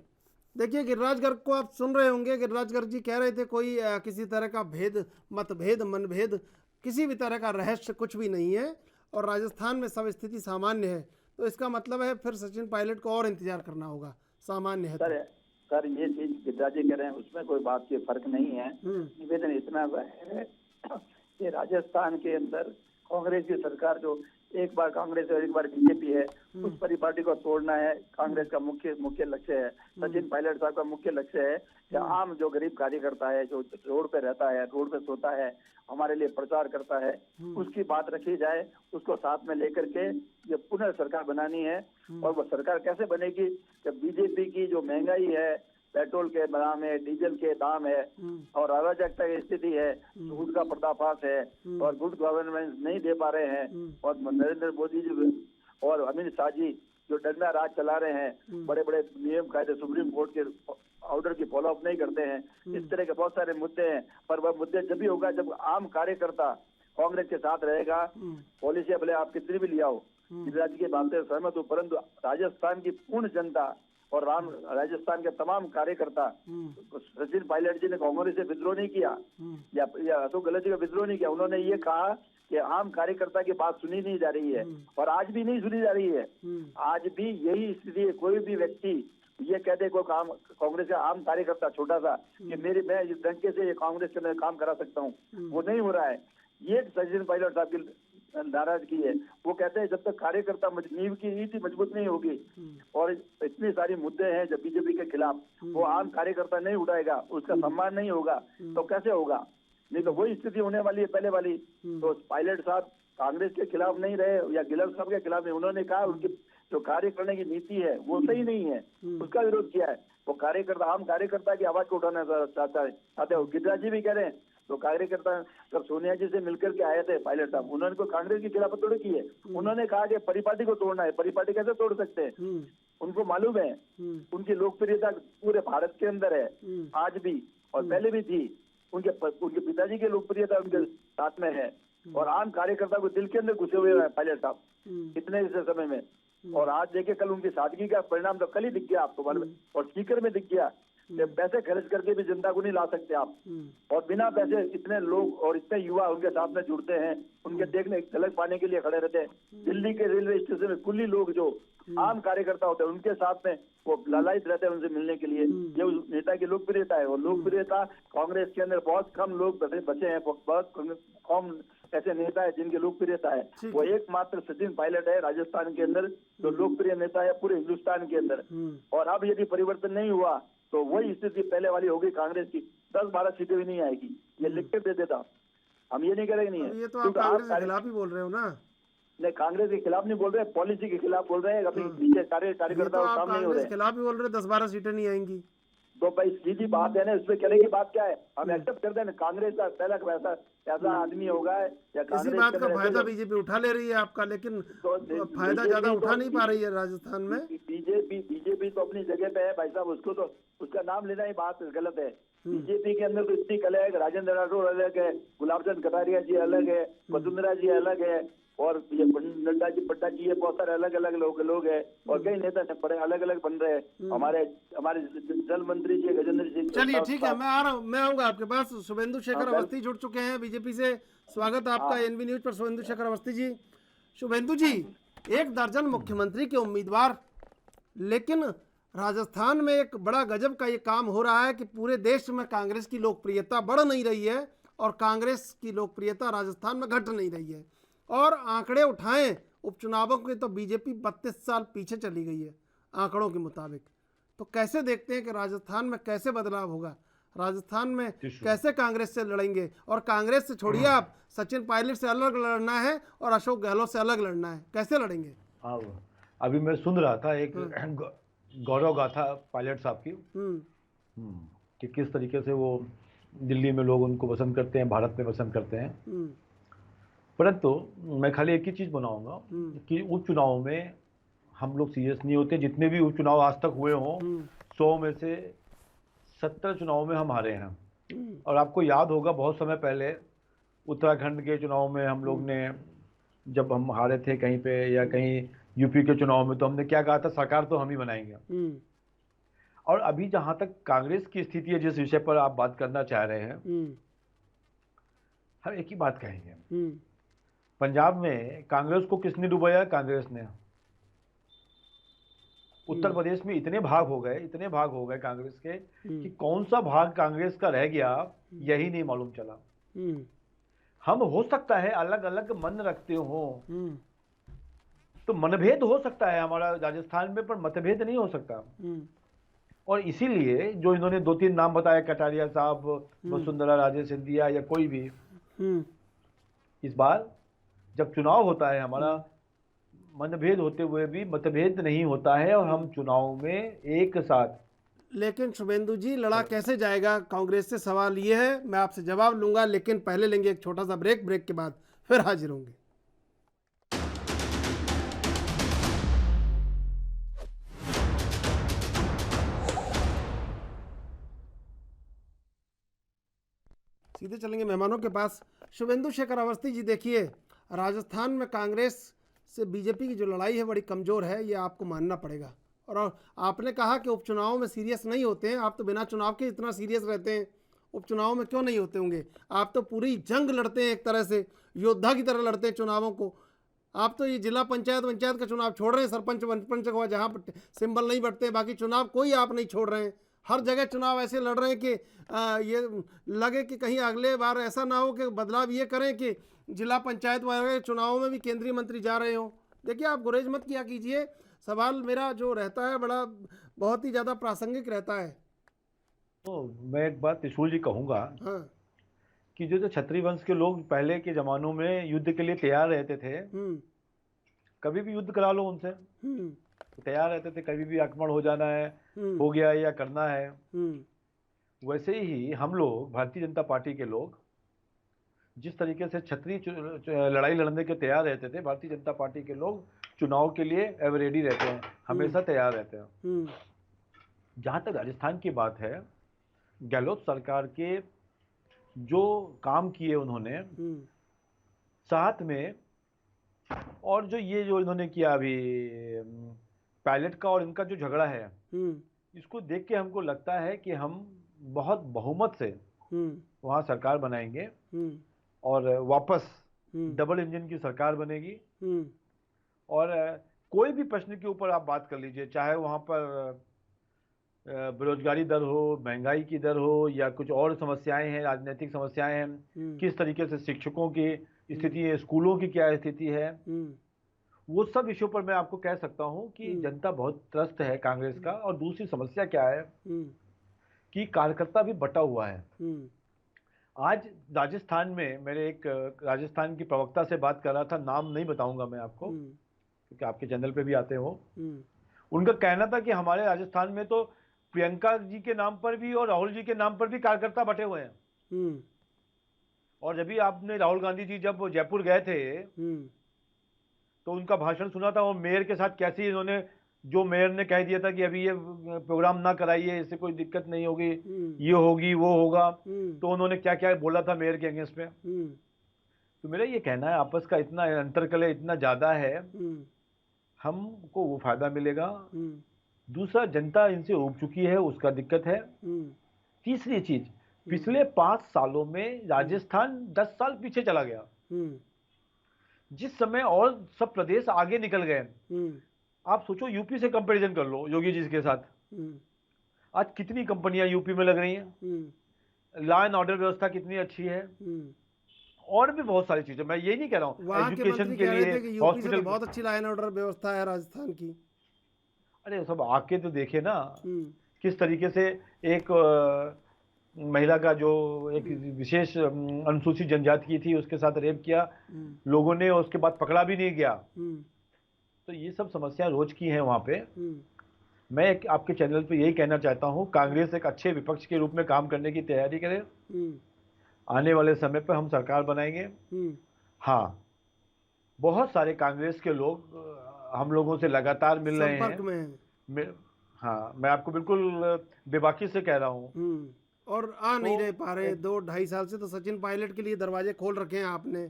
S1: देखिए गिरिराज गर्ग को आप सुन रहे होंगे, गिरिराज गर्ग जी कह रहे थे कोई किसी तरह का भेद, मतभेद, मनभेद, किसी भी तरह का रहस्य कुछ भी नहीं है और राजस्थान में सब स्थिति सामान्य है, तो इसका मतलब है फिर सचिन पायलट को और इंतजार करना होगा, सामान्य है।
S3: सर ये चीज गिरिराज जी कह रहे हैं उसमें कोई बात की फर्क नहीं है। निवेदन इतना है कि राजस्थान के अंदर कांग्रेस की सरकार जो एक बार कांग्रेस और एक बार बीजेपी है, उस परिपाटी को तोड़ना है कांग्रेस का मुख्य लक्ष्य है। सचिन पायलट साहब का मुख्य लक्ष्य है कि आम जो गरीब कार्यकर्ता है, जो रोड पे रहता है, रोड पे सोता है, हमारे लिए प्रचार करता है, उसकी बात रखी जाए, उसको साथ में लेकर के ये पुनः सरकार बनानी है। और वो सरकार कैसे बनेगी कि बीजेपी की जो महंगाई है, पेट्रोल के दाम है, डीजल के दाम है और अराजकता की स्थिति है, सूद का पर्दाफाश है और गुड गवर्नेंस नहीं दे पा रहे हैं और नरेंद्र मोदी जी और अमित शाह जी जो डंडा राज चला रहे हैं, बड़े बड़े नियम कायदे सुप्रीम कोर्ट के ऑर्डर की फॉलो अप नहीं करते हैं, इस तरह के बहुत सारे मुद्दे हैं। पर वह मुद्दे जब भी होगा जब आम कार्यकर्ता कांग्रेस के साथ रहेगा। पॉलिसी भले आप कितनी भी लिया हो, राज्य की बातें सहमत हो, परंतु राजस्थान की पूर्ण जनता और राजस्थान के तमाम कार्यकर्ता, सचिन पायलट जी ने कांग्रेस से विद्रोह नहीं किया या अशोक गहलोत जी का विद्रोह नहीं किया। उन्होंने ये कहा कि आम कार्यकर्ता की बात सुनी नहीं जा रही है और आज भी नहीं सुनी जा रही है। आज भी यही स्थिति है। कोई भी व्यक्ति ये कहते कोई काम कांग्रेस का आम कार्यकर्ता छोटा सा कि मैं इस डंके से कांग्रेस के काम करा सकता हूँ, वो नहीं हो रहा है। ये सचिन पायलट साहब की नाराजगी है। वो कहते हैं जब तक कार्यकर्ता नींव की नीति मजबूत नहीं होगी और इतने सारे मुद्दे हैं जब बीजेपी के खिलाफ वो आम कार्यकर्ता नहीं उठाएगा, उसका सम्मान नहीं होगा, तो कैसे होगा? नहीं तो वही स्थिति होने वाली है पहले वाली। तो पायलट साहब कांग्रेस के खिलाफ नहीं रहे या गिलर साहब के खिलाफ नहीं, उन्होंने कहा उनकी जो कार्य करने की नीति है वो सही नहीं है, उसका विरोध किया है। वो कार्यकर्ता आम कार्यकर्ता की आवाज को उठाना चाहते हैं। गिरिराज जी भी कह रहे हैं तो कार्यकर्ता जब सोनिया जी से मिलकर के आए थे पायलट साहब, उन्होंने कोई कांग्रेस की खिलाफत थोड़ी की है। उन्होंने कहा कि परिपाटी को तोड़ना है। परिपाटी कैसे तोड़ सकते हैं? उनको मालूम है उनकी लोकप्रियता पूरे भारत के अंदर है आज भी और पहले भी थी। उनके पिताजी की लोकप्रियता उनके साथ में है और आम कार्यकर्ता को दिल के अंदर घुसे हुए हैं पायलट साहब इतने समय में। और आज देखिए कल उनकी सादगी का परिणाम तो कल ही दिख गया आपको मालूम है और स्पीकर में दिख गया। पैसे खर्च करके भी जनता को नहीं ला सकते आप। और बिना पैसे इतने लोग और इतने युवा उनके साथ में जुड़ते हैं, उनके देखने झलक पाने के लिए खड़े रहते हैं। दिल्ली के रेलवे स्टेशन में कुली लोग जो आम कार्यकर्ता होते हैं उनके साथ में वो लालायित रहते हैं उनसे मिलने के लिए। ये उस नेता की लोकप्रियता है। और लोकप्रियता कांग्रेस के अंदर बहुत कम लोग बचे हैं, बहुत कम ऐसे नेता है जिनकी लोकप्रियता है। वो एकमात्र सचिन पायलट है राजस्थान के अंदर जो लोकप्रिय नेता है पूरे हिंदुस्तान के अंदर। और अब यदि परिवर्तन नहीं हुआ तो वही स्थिति पहले वाली होगी कांग्रेस की, 10-12 सीटें भी नहीं आएगी। ये लिख के दे देता, हम ये नहीं करेंगे। नहीं है
S1: ये तो आप कांग्रेस के खिलाफ ही बोल रहे हो ना?
S3: नहीं, कांग्रेस के खिलाफ नहीं बोल रहे, पॉलिसी के खिलाफ बोल रहे हैं। अपनी नीचे कार्यकर्ता काम नहीं हो रहे,
S1: खिलाफ ही बोल रहे, 10-12 सीटें नहीं आएंगी।
S3: तो भाई सीधी बात है ना, इसमें कहने की बात क्या है? हम एक्सेप्ट करते हैं कांग्रेस का पहला ऐसा आदमी होगा या
S1: इसी बात का फायदा बीजेपी उठा ले रही है आपका, लेकिन फायदा ज्यादा उठा नहीं पा रही है राजस्थान में।
S3: बीजेपी तो अपनी जगह पे है भाई साहब, उसको तो उसका नाम लेना ही बात गलत है। बीजेपी के अंदर तो इतनी कला है, राजेंद्र राठौर अलग है, गुलाब चंद कटारिया जी अलग है, वसुंधरा जी अलग है, और ये नड्डा जी पट्टा जी, ये बहुत सारे अलग अलग लोग हैं। और कई नेता बड़े अलग अलग बन रहे हैं। हमारे जल मंत्री जी गजेंद्र सिंह।
S1: चलिए ठीक है, मैं आ रहा हूँ, मैं आऊंगा आपके पास। शुभेंदु शेखर अवस्थी जुड़ चुके हैं बीजेपी से। स्वागत आपका एनबी न्यूज पर शुभेंदु शेखर अवस्थी जी। शुभेंदु जी, 1 दर्जन मुख्यमंत्री के उम्मीदवार, लेकिन राजस्थान में एक बड़ा गजब का ये काम हो रहा है कि पूरे देश में कांग्रेस की लोकप्रियता बढ़ नहीं रही है और कांग्रेस की लोकप्रियता राजस्थान में घट नहीं रही है। और आंकड़े उठाएं उपचुनावों के तो बीजेपी 32 साल पीछे चली गई है आंकड़ों के मुताबिक। तो कैसे देखते हैं कि राजस्थान में कैसे बदलाव होगा, राजस्थान में कैसे कांग्रेस से लड़ेंगे? और कांग्रेस से छोड़िए, आप सचिन पायलट से अलग लड़ना है और अशोक गहलोत से अलग लड़ना है, कैसे लड़ेंगे?
S5: अभी मैं सुन रहा था एक गौरव गाथा पायलट साहब की कि किस तरीके से वो दिल्ली में लोग उनको पसंद करते हैं, भारत में पसंद करते हैं। परंतु मैं खाली एक ही चीज़ बनाऊंगा कि उपचुनाव में हम लोग सीरियस नहीं होते। जितने भी उपचुनाव आज तक हुए हों, 100 में से 70 चुनाव में हम हारे हैं। और आपको याद होगा बहुत समय पहले उत्तराखंड के चुनाव में हम लोग ने, जब हम हारे थे कहीं पे या कहीं यूपी के चुनाव में, तो हमने क्या कहा था, सरकार तो हम ही बनाएंगे। और अभी जहां तक कांग्रेस की स्थिति है, जिस विषय पर आप बात करना चाह रहे हैं, हम एक ही बात कहेंगे। पंजाब में कांग्रेस को किसने डुबाया? कांग्रेस ने। उत्तर प्रदेश में इतने भाग हो गए कांग्रेस के कि कौन सा भाग कांग्रेस का रह गया यही नहीं मालूम चला। हम हो सकता है अलग अलग मन रखते हो, तो मनभेद हो सकता है हमारा राजस्थान में, पर मतभेद नहीं हो सकता। और इसीलिए जो इन्होंने 2-3 नाम बताया, कटारिया साहब, वसुंधरा राजे सिंधिया या कोई भी, इस बार जब चुनाव होता है हमारा, मतभेद होते हुए भी मतभेद नहीं होता है और हम चुनाव में एक साथ।
S1: लेकिन शुभेंदु जी, लड़ा कैसे जाएगा कांग्रेस से? सवाल ये है, मैं आपसे जवाब लूंगा, लेकिन पहले लेंगे एक छोटा सा ब्रेक के बाद फिर हाजिर होंगे। सीधे चलेंगे मेहमानों के पास। शुभेंदु शेखर अवस्थी जी, देखिए राजस्थान में कांग्रेस से बीजेपी की जो लड़ाई है बड़ी कमज़ोर है, ये आपको मानना पड़ेगा। और आपने कहा कि उपचुनाव में सीरियस नहीं होते हैं, आप तो बिना चुनाव के इतना सीरियस रहते हैं, उपचुनाव में क्यों नहीं होते होंगे? आप तो पूरी जंग लड़ते हैं, एक तरह से योद्धा की तरह लड़ते हैं चुनावों को। आप तो ये जिला पंचायत का चुनाव छोड़ रहे हैं, सरपंच का, जहाँ पर सिंबल नहीं बटते, बाकी चुनाव कोई आप नहीं छोड़ रहे हैं। हर जगह चुनाव ऐसे लड़ रहे हैं कि ये लगे कि कहीं अगले बार ऐसा ना हो कि बदलाव ये करें कि जिला पंचायत वाले चुनावों में भी केंद्रीय मंत्री जा रहे हों। देखिए, आप गुरेज मत किया कीजिए, सवाल मेरा जो रहता है बड़ा बहुत ही ज़्यादा प्रासंगिक रहता है।
S5: तो मैं एक बात त्रिशूल जी कहूँगा, हाँ, कि जो क्षत्रिय वंश के लोग पहले के ज़मानों में युद्ध के लिए तैयार रहते थे, कभी भी युद्ध करा लो उनसे, तो तैयार रहते थे, कभी भी आक्रमण हो जाना है, हो गया या करना है। वैसे ही हम लोग भारतीय जनता पार्टी के लोग जिस तरीके से क्षत्रिय लड़ाई लड़ने के तैयार रहते थे, भारतीय जनता पार्टी के लोग चुनाव के लिए एवर रेडी रहते हैं, हमेशा तैयार रहते हैं। जहाँ तक राजस्थान की बात है, गहलोत सरकार के जो काम किए उन्होंने साथ में, और जो इन्होंने किया अभी पायलट का और इनका जो झगड़ा है, इसको देख के हमको लगता है कि हम बहुत बहुमत से वहाँ सरकार बनाएंगे और वापस डबल इंजन की सरकार बनेगी। और कोई भी प्रश्न के ऊपर आप बात कर लीजिए, चाहे वहाँ पर बेरोजगारी दर हो, महंगाई की दर हो, या कुछ और समस्याएं हैं, राजनीतिक समस्याएं हैं, किस तरीके से शिक्षकों की स्थिति है, स्कूलों की क्या स्थिति है, वो सब विषयों पर मैं आपको कह सकता हूं कि जनता बहुत त्रस्त है कांग्रेस का। और दूसरी समस्या क्या है कि कार्यकर्ता भी बटा हुआ है। आज राजस्थान में मेरे एक राजस्थान की प्रवक्ता से बात कर रहा था, नाम नहीं बताऊंगा मैं आपको क्योंकि आपके चैनल पे भी आते हो। उनका कहना था कि हमारे राजस्थान में तो प्रियंका जी के नाम पर भी और राहुल जी के नाम पर भी कार्यकर्ता बटे हुए हैं। और जब भी आपने राहुल गांधी जी जब जयपुर गए थे तो उनका भाषण सुना था, और मेयर के साथ कैसे इन्होंने, जो मेयर ने कह दिया था कि अभी ये प्रोग्राम ना कराइए, इससे कोई दिक्कत नहीं होगी, ये होगी वो होगा, तो उन्होंने क्या क्या बोला था मेयर के अगेंस्ट में। तो मेरा ये कहना है आपस का इतना अंतरकलह इतना ज्यादा है, हमको वो फायदा मिलेगा। दूसरा, जनता इनसे उब चुकी है, उसका दिक्कत है। तीसरी चीज, पिछले 5 सालों में राजस्थान 10 साल पीछे चला गया। जिस समय और सब प्रदेश आगे निकल गए, आप सोचो यूपी से कंपैरिजन कर लो योगी जी के साथ, आज कितनी कंपनियां यूपी में लग रही हैं, लॉ एंड ऑर्डर व्यवस्था कितनी अच्छी है, और भी बहुत सारी चीजें। मैं ये नहीं कह रहा हूँ एजुकेशन के लिए हॉस्पिटल,
S1: बहुत अच्छी लॉ एंड ऑर्डर व्यवस्था है राजस्थान की।
S5: अरे सब आके तो देखे ना किस तरीके से एक महिला का जो एक विशेष अनुसूचित जनजाति की थी उसके साथ रेप किया लोगों ने, और उसके बाद पकड़ा भी नहीं गया। तो ये सब समस्या रोज की हैं वहाँ पे। मैं आपके चैनल पे यही कहना चाहता हूँ, कांग्रेस एक अच्छे विपक्ष के रूप में काम करने की तैयारी करे। आने वाले समय पर हम सरकार बनाएंगे। हाँ, बहुत सारे कांग्रेस के लोग हम लोगों से लगातार मिल रहे हैं। हाँ, मैं आपको बिल्कुल बेबाकी से कह रहा हूँ।
S1: और आ नहीं रह पा रहे 2-2.5 साल से। तो सचिन पायलट के लिए दरवाजे खोल रखे हैं आपने,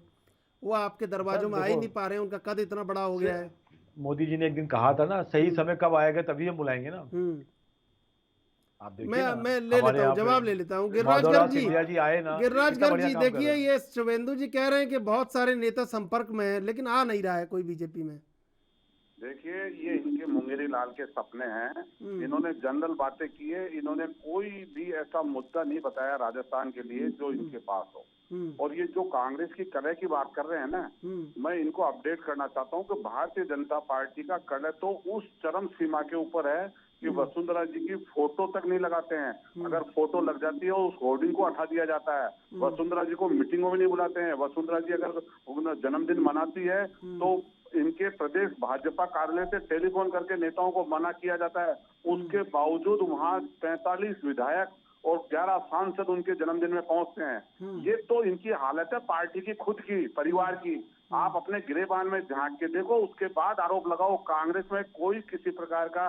S1: वो आपके दरवाजों में आ ही नहीं पा रहे हैं, उनका कद इतना बड़ा हो गया है।
S5: मोदी जी ने एक दिन कहा था ना, सही समय कब आएगा तभी हम बुलाएंगे ना। आप देखिए ना,
S1: मैं ले लेता हूँ, जवाब ले लेता हूँ। गिरिराज गर्ग जी
S5: आए ना,
S1: गिरिराज गर्ग जी देखिए, ये शुभेंदु जी कह रहे हैं कि बहुत सारे नेता संपर्क में है, लेकिन आ नहीं रहा है कोई बीजेपी में।
S2: देखिए, ये इनके मुंगेरी लाल के सपने हैं। इन्होंने जनरल बातें की है, इन्होंने कोई भी ऐसा मुद्दा नहीं बताया राजस्थान के लिए जो इनके पास हो। और ये जो कांग्रेस की कलह की बात कर रहे हैं ना, मैं इनको अपडेट करना चाहता हूँ कि भारतीय जनता पार्टी का कलह तो उस चरम सीमा के ऊपर है कि वसुंधरा जी की फोटो तक नहीं लगाते हैं। अगर फोटो लग जाती है उस होर्डिंग को हटा दिया जाता है। वसुंधरा जी को मीटिंगों में नहीं बुलाते हैं। वसुंधरा जी अगर जन्मदिन मनाती है तो इनके प्रदेश भाजपा कार्यालय से टेलीफोन करके नेताओं को मना किया जाता है। उसके बावजूद वहाँ 43 विधायक और 11 सांसद उनके जन्मदिन में पहुंचते हैं। ये तो इनकी हालत है पार्टी की, खुद की, परिवार की। आप अपने गिरेबान में झांक के देखो, उसके बाद आरोप लगाओ। कांग्रेस में कोई किसी प्रकार का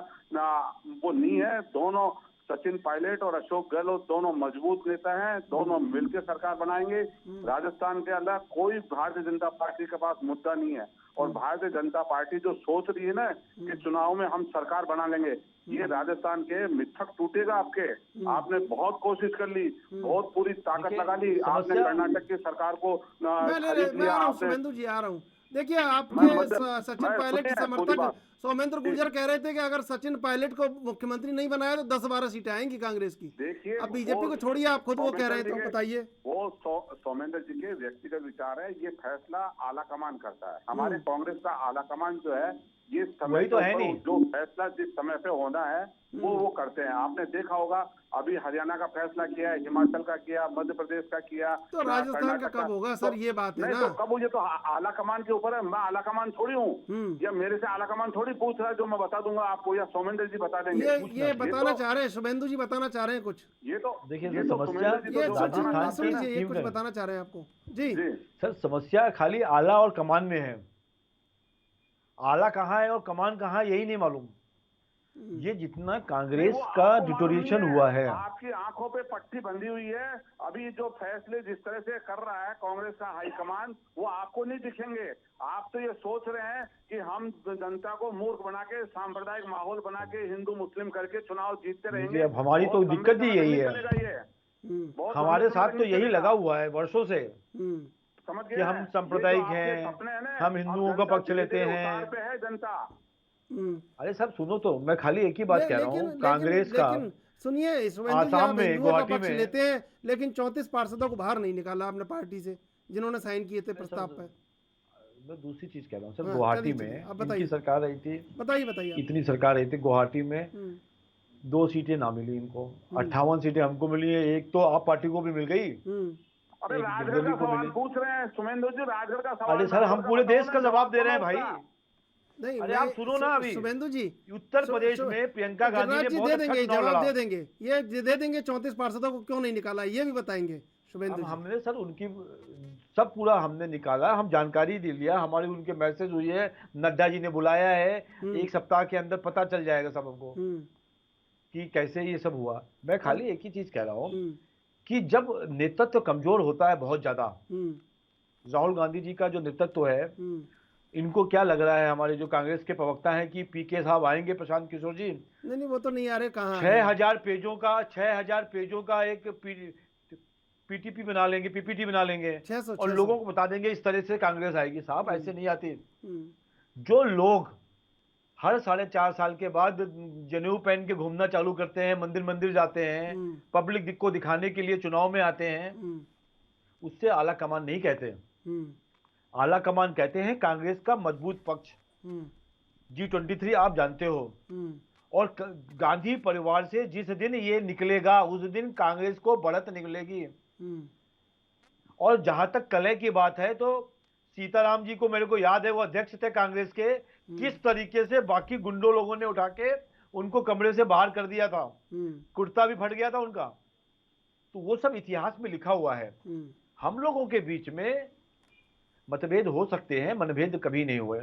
S2: वो नहीं है। दोनों सचिन पायलट और अशोक गहलोत दोनों मजबूत नेता हैं, दोनों मिलकर सरकार बनाएंगे। राजस्थान के अंदर कोई भारतीय जनता पार्टी के पास मुद्दा नहीं है। और भारतीय जनता पार्टी जो सोच रही है ना कि चुनाव में हम सरकार बना लेंगे, ये राजस्थान के मिथक टूटेगा आपके। आपने बहुत कोशिश कर ली, बहुत पूरी ताकत लगा ली, आपने कर्नाटक की सरकार को खरीद लिया।
S1: शुभेंदु जी आ रहा हूँ। देखिए, आपके सचिन पायलट के समर्थक सौमेंद्र गुर्जर कह रहे थे कि अगर सचिन पायलट को मुख्यमंत्री नहीं बनाया तो 10-12 सीटें आएंगी कांग्रेस की।
S2: देखिए,
S1: अब बीजेपी को छोड़िए, आप खुद वो कह रहे हैं, तो बताइए।
S2: वो सौमेंद्र जी के व्यक्तिगत विचार है, ये फैसला आला कमान करता है। हमारे कांग्रेस का आला कमान जो है, ये समय
S5: तो है नहीं,
S2: जो फैसला जिस समय पे होना है वो करते हैं। आपने देखा होगा अभी हरियाणा का फैसला किया है, हिमाचल का किया, मध्य प्रदेश का किया,
S1: तो राजस्थान का कब होगा सर? ये बात है ना,
S2: तो कब? ये तो आला कमान के ऊपर है। मैं आला कमान थोड़ी हूँ, या मेरे से आला कमान थोड़ी पूछ रहा है जो मैं बता दूंगा आपको, या सौमेंद्र जी बता देंगे।
S1: ये बताना चाह रहे हैं, शुभेंदु जी बताना चाह रहे हैं कुछ।
S2: ये तो
S5: देखिए,
S1: ये कुछ बताना चाह रहे हैं आपको जी।
S5: सर, समस्या खाली आला और कमान में है। आला कहाँ है और कमान कहाँ है यही नहीं मालूम। ये जितना कांग्रेस
S2: वो
S5: का
S2: आपको मालूम
S5: डिटोरिएशन
S2: नहीं
S5: हुआ है,
S2: आपकी आंखों पे पट्टी बंधी हुई है। अभी जो फैसले जिस तरह से कर रहा है कांग्रेस का हाईकमान, वो आपको नहीं दिखेंगे। आप तो ये सोच रहे हैं कि हम जनता को मूर्ख बना के, सांप्रदायिक माहौल बना के, हिंदू मुस्लिम करके चुनाव जीतते रहेंगे।
S5: अब हमारी तो
S2: बहुत
S5: दिक्कत ही
S2: लंबे समय
S5: यही
S2: नहीं
S5: है।
S2: चलेगा ये, बहुत लंबे
S5: हमारे
S2: समय
S5: साथ
S2: तक
S5: तो
S2: नहीं
S5: यही
S2: चलेगा।
S5: लगा हुआ है वर्षों से
S2: समझ
S5: कि
S2: गए
S5: हम
S2: ये जो
S5: सांप्रदायिक
S2: आपके
S5: हैं,
S2: सपने हैं ना,
S5: हम
S2: अब
S5: हिंदुओं का
S2: जनता
S5: पक्ष
S2: धीरे
S5: लेते
S2: धीरे
S5: हैं।
S2: उतार पे है जनता।
S5: अरे साहब सुनो तो, मैं खाली एक ही बात कह रहा
S1: लेकिन
S5: हूँ,
S1: लेकिन
S5: कांग्रेस का
S1: लेकिन सुनिए शुभेंदु जी,
S5: आसाम
S1: आप
S5: में,
S1: हिंदुओं का
S5: गुवाहाटी
S1: पक्ष
S5: में,
S1: लेते हैं, लेकिन 34 पार्षदों को बाहर नहीं निकाला आपने पार्टी से, जिन्होंने साइन किए थे
S5: अरे
S1: प्रस्ताव
S5: सर,
S1: पर।
S5: मैं दूसरी चीज कह रहा हूँ सर।
S1: हाँ
S5: गुवाहाटी
S1: चलिए चलिए,
S5: में
S1: आप
S5: इनकी
S1: बताइए
S5: सरकार रही थी,
S1: बताइए बताइए आप।
S5: इतनी सरकार रही थी गुवाहाटी में,
S1: हम्म
S5: 2 सीटें ना मिली इनको, 58 सीटें हमको मिली है, एक तो आप पार्टी को भी मिल गई,
S1: हम्म
S2: अबे
S5: एक
S2: राजगढ़ का
S5: निर्दलीय को
S2: सवाल
S5: मिली।
S2: पूछ रहे हैं सुमेंद्र जी, राजगढ़ का सवाल
S5: अरे सर, हम
S2: राजगढ़ का
S5: पूरे
S2: बताओ
S5: देश
S2: ना,
S5: का जवाब दे रहे हैं
S2: सुनो
S5: भाई।
S2: उसका।
S1: नहीं
S5: अरे
S1: मैं
S5: आप सुनो ना, अभी
S1: शुभेंदु जी,
S5: उत्तर प्रदेश में प्रियंका गांधी
S1: गिरिराज
S5: ने
S1: जी
S5: बहुत
S1: दे
S5: अच्छा
S1: देंगे
S5: चुनाव
S1: जवाब,
S5: लड़ा।
S1: दे देंगे, ये दे देंगे 34 पार्षदों को क्यों नहीं निकाला, ये भी बताएंगे शुभेंदु
S5: अब
S1: जी।
S5: हमने सर उनकी सब पूरा हमने निकाला, हम जानकारी दे लिया, हमारी उनके मैसेज हुई है, नड्डा जी ने बुलाया है, 1 सप्ताह के अंदर पता चल जाएगा सब हमको कि कैसे ये सब हुआ। मैं खाली एक ही चीज कह रहा हूँ कि जब नेतृत्व कमजोर होता है बहुत ज्यादा, राहुल गांधी जी का जो नेतृत्व है, इनको क्या लग रहा है, हमारे जो कांग्रेस के प्रवक्ता हैं कि पीके साहब आएंगे, प्रशांत किशोर जी,
S1: नहीं वो तो नहीं आ रहे, कहाँ
S5: 6,000 पेजों का एक पीटीपी बना लेंगे, पीपीटी बना लेंगे
S1: 600
S5: और लोगों को बता देंगे इस तरह से कांग्रेस आएगी। साहब ऐसे नहीं आती। जो लोग हर 4.5 साल के बाद जनेऊ पहन के घूमना चालू करते हैं, मंदिर मंदिर जाते हैं, पब्लिक को दिखाने के लिए चुनाव में आते हैं, उससे आला कमान नहीं कहते। आला कमान कहते हैं कांग्रेस का मजबूत पक्ष। G23 आप जानते हो, और गांधी परिवार से जिस दिन ये निकलेगा उस दिन कांग्रेस को बढ़त निकलेगी। और जहां तक कलह की बात है, तो सीताराम जी को मेरे को याद है, वो अध्यक्ष थे कांग्रेस के, किस तरीके से बाकी गुंडों लोगों ने उठा के उनको कमरे से बाहर कर दिया था, कुर्ता भी फट गया था उनका। तो वो सब इतिहास में लिखा हुआ है। हम लोगों के बीच में मतभेद हो सकते हैं, मनभेद कभी नहीं हुए।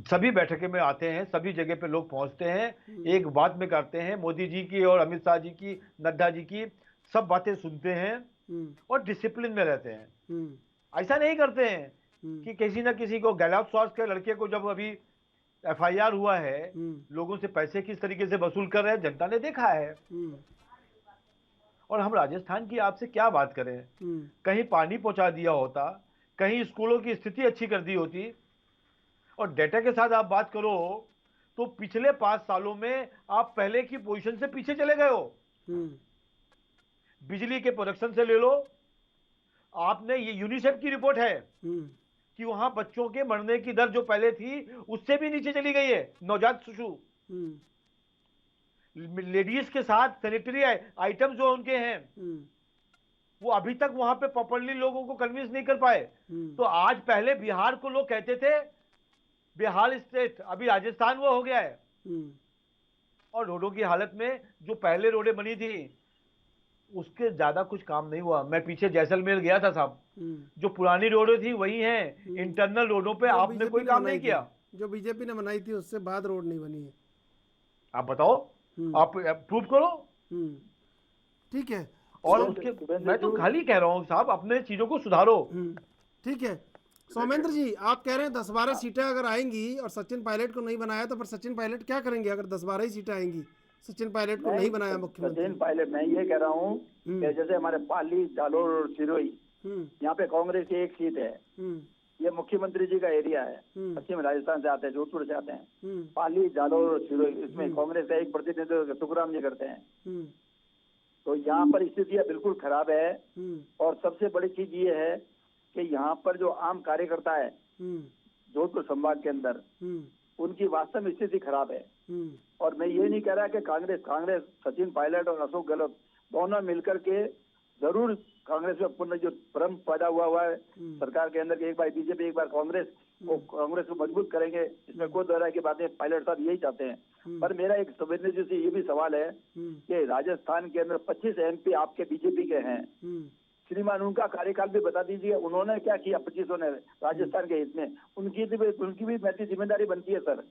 S5: सभी बैठकें में आते हैं, सभी जगह पे लोग पहुंचते हैं, एक बात में करते हैं, मोदी जी की और अमित शाह जी की, नड्डा जी की, सब बातें सुनते हैं और डिसिप्लिन में रहते हैं। ऐसा नहीं करते हैं कि किसी न किसी को, गैलाब स्वास्थ्य के लड़के को जब अभी FIR हुआ है, लोगों से पैसे किस तरीके से वसूल कर रहे हैं, जनता ने देखा है। और हम राजस्थान की आपसे क्या बात करें, कहीं पानी पहुंचा दिया होता, कहीं स्कूलों की स्थिति अच्छी कर दी होती। और डेटा के साथ आप बात करो तो पिछले 5 सालों में आप पहले की पोजीशन से पीछे चले गए हो। बिजली के प्रोडक्शन से ले लो, आपने, ये यूनिसेफ की रिपोर्ट है कि वहां बच्चों के मरने की दर जो पहले थी उससे भी नीचे चली गई है, नवजात शिशु। लेडीज के साथ सैनिटरी आइटम्स जो उनके हैं, वो अभी तक वहां पे प्रॉपर्ली लोगों को कन्विंस नहीं कर पाए। तो आज, पहले बिहार को लोग कहते थे बिहार स्टेट, अभी राजस्थान वो हो गया है। और रोडों की हालत में, जो पहले रोडें बनी थी उसके ज्यादा कुछ काम नहीं हुआ। मैं पीछे जैसलमेर गया था साहब, जो पुरानी रोडें थी वही हैं, इंटरनल रोडों पे आपने कोई काम नहीं किया।
S1: जो बीजेपी ने बनाई थी उससे बाद रोड नहीं बनी है।
S5: आप बताओ, आप प्रूव करो।
S1: ठीक है,
S5: और उसके, मैं तो खाली कह रहा हूँ साहब, अपने चीजों को सुधारो।
S1: ठीक है सौमेंद्र जी, आप कह रहे हैं 10-12 सीटें अगर आएंगी और सचिन पायलट को नहीं बनाया, तो फिर सचिन पायलट क्या करेंगे अगर 10-12 ही सीटें आएंगी, सचिन पायलट को नहीं बनाया मुख्यमंत्री?
S3: सचिन पायलट, मैं ये कह रहा हूँ कि जैसे हमारे पाली, जालोर और सिरोही, यहाँ पे कांग्रेस की 1 सीट है, ये मुख्यमंत्री जी का एरिया है, पश्चिम राजस्थान से आते हैं, जोधपुर से आते हैं। पाली, जालोर और सिरोही, इसमें कांग्रेस का एक प्रतिनिधित्व तुकाराम जी करते हैं। तो यहाँ पर स्थितियाँ बिल्कुल खराब है। और सबसे बड़ी चीज ये है कि यहाँ पर जो आम कार्यकर्ता है जोधपुर संभाग के अंदर, उनकी वास्तव में स्थिति खराब है। और मैं ये नहीं कह रहा कि कांग्रेस सचिन पायलट और अशोक गहलोत दोनों मिलकर के जरूर कांग्रेस में पुनः जो भ्रम पैदा हुआ है सरकार के अंदर कि एक बार बीजेपी एक बार कांग्रेस को मजबूत करेंगे, इसमें कोई दो राय की बातें, पायलट साहब यही चाहते हैं। पर मेरा एक संवेदना जी से ये भी सवाल है कि राजस्थान के अंदर 25 MP आपके बीजेपी के हैं, श्रीमान, उनका कार्यकाल भी बता दीजिए, उन्होंने क्या किया 25 ने राजस्थान के हित में, उनकी भी जिम्मेदारी बनती है सर।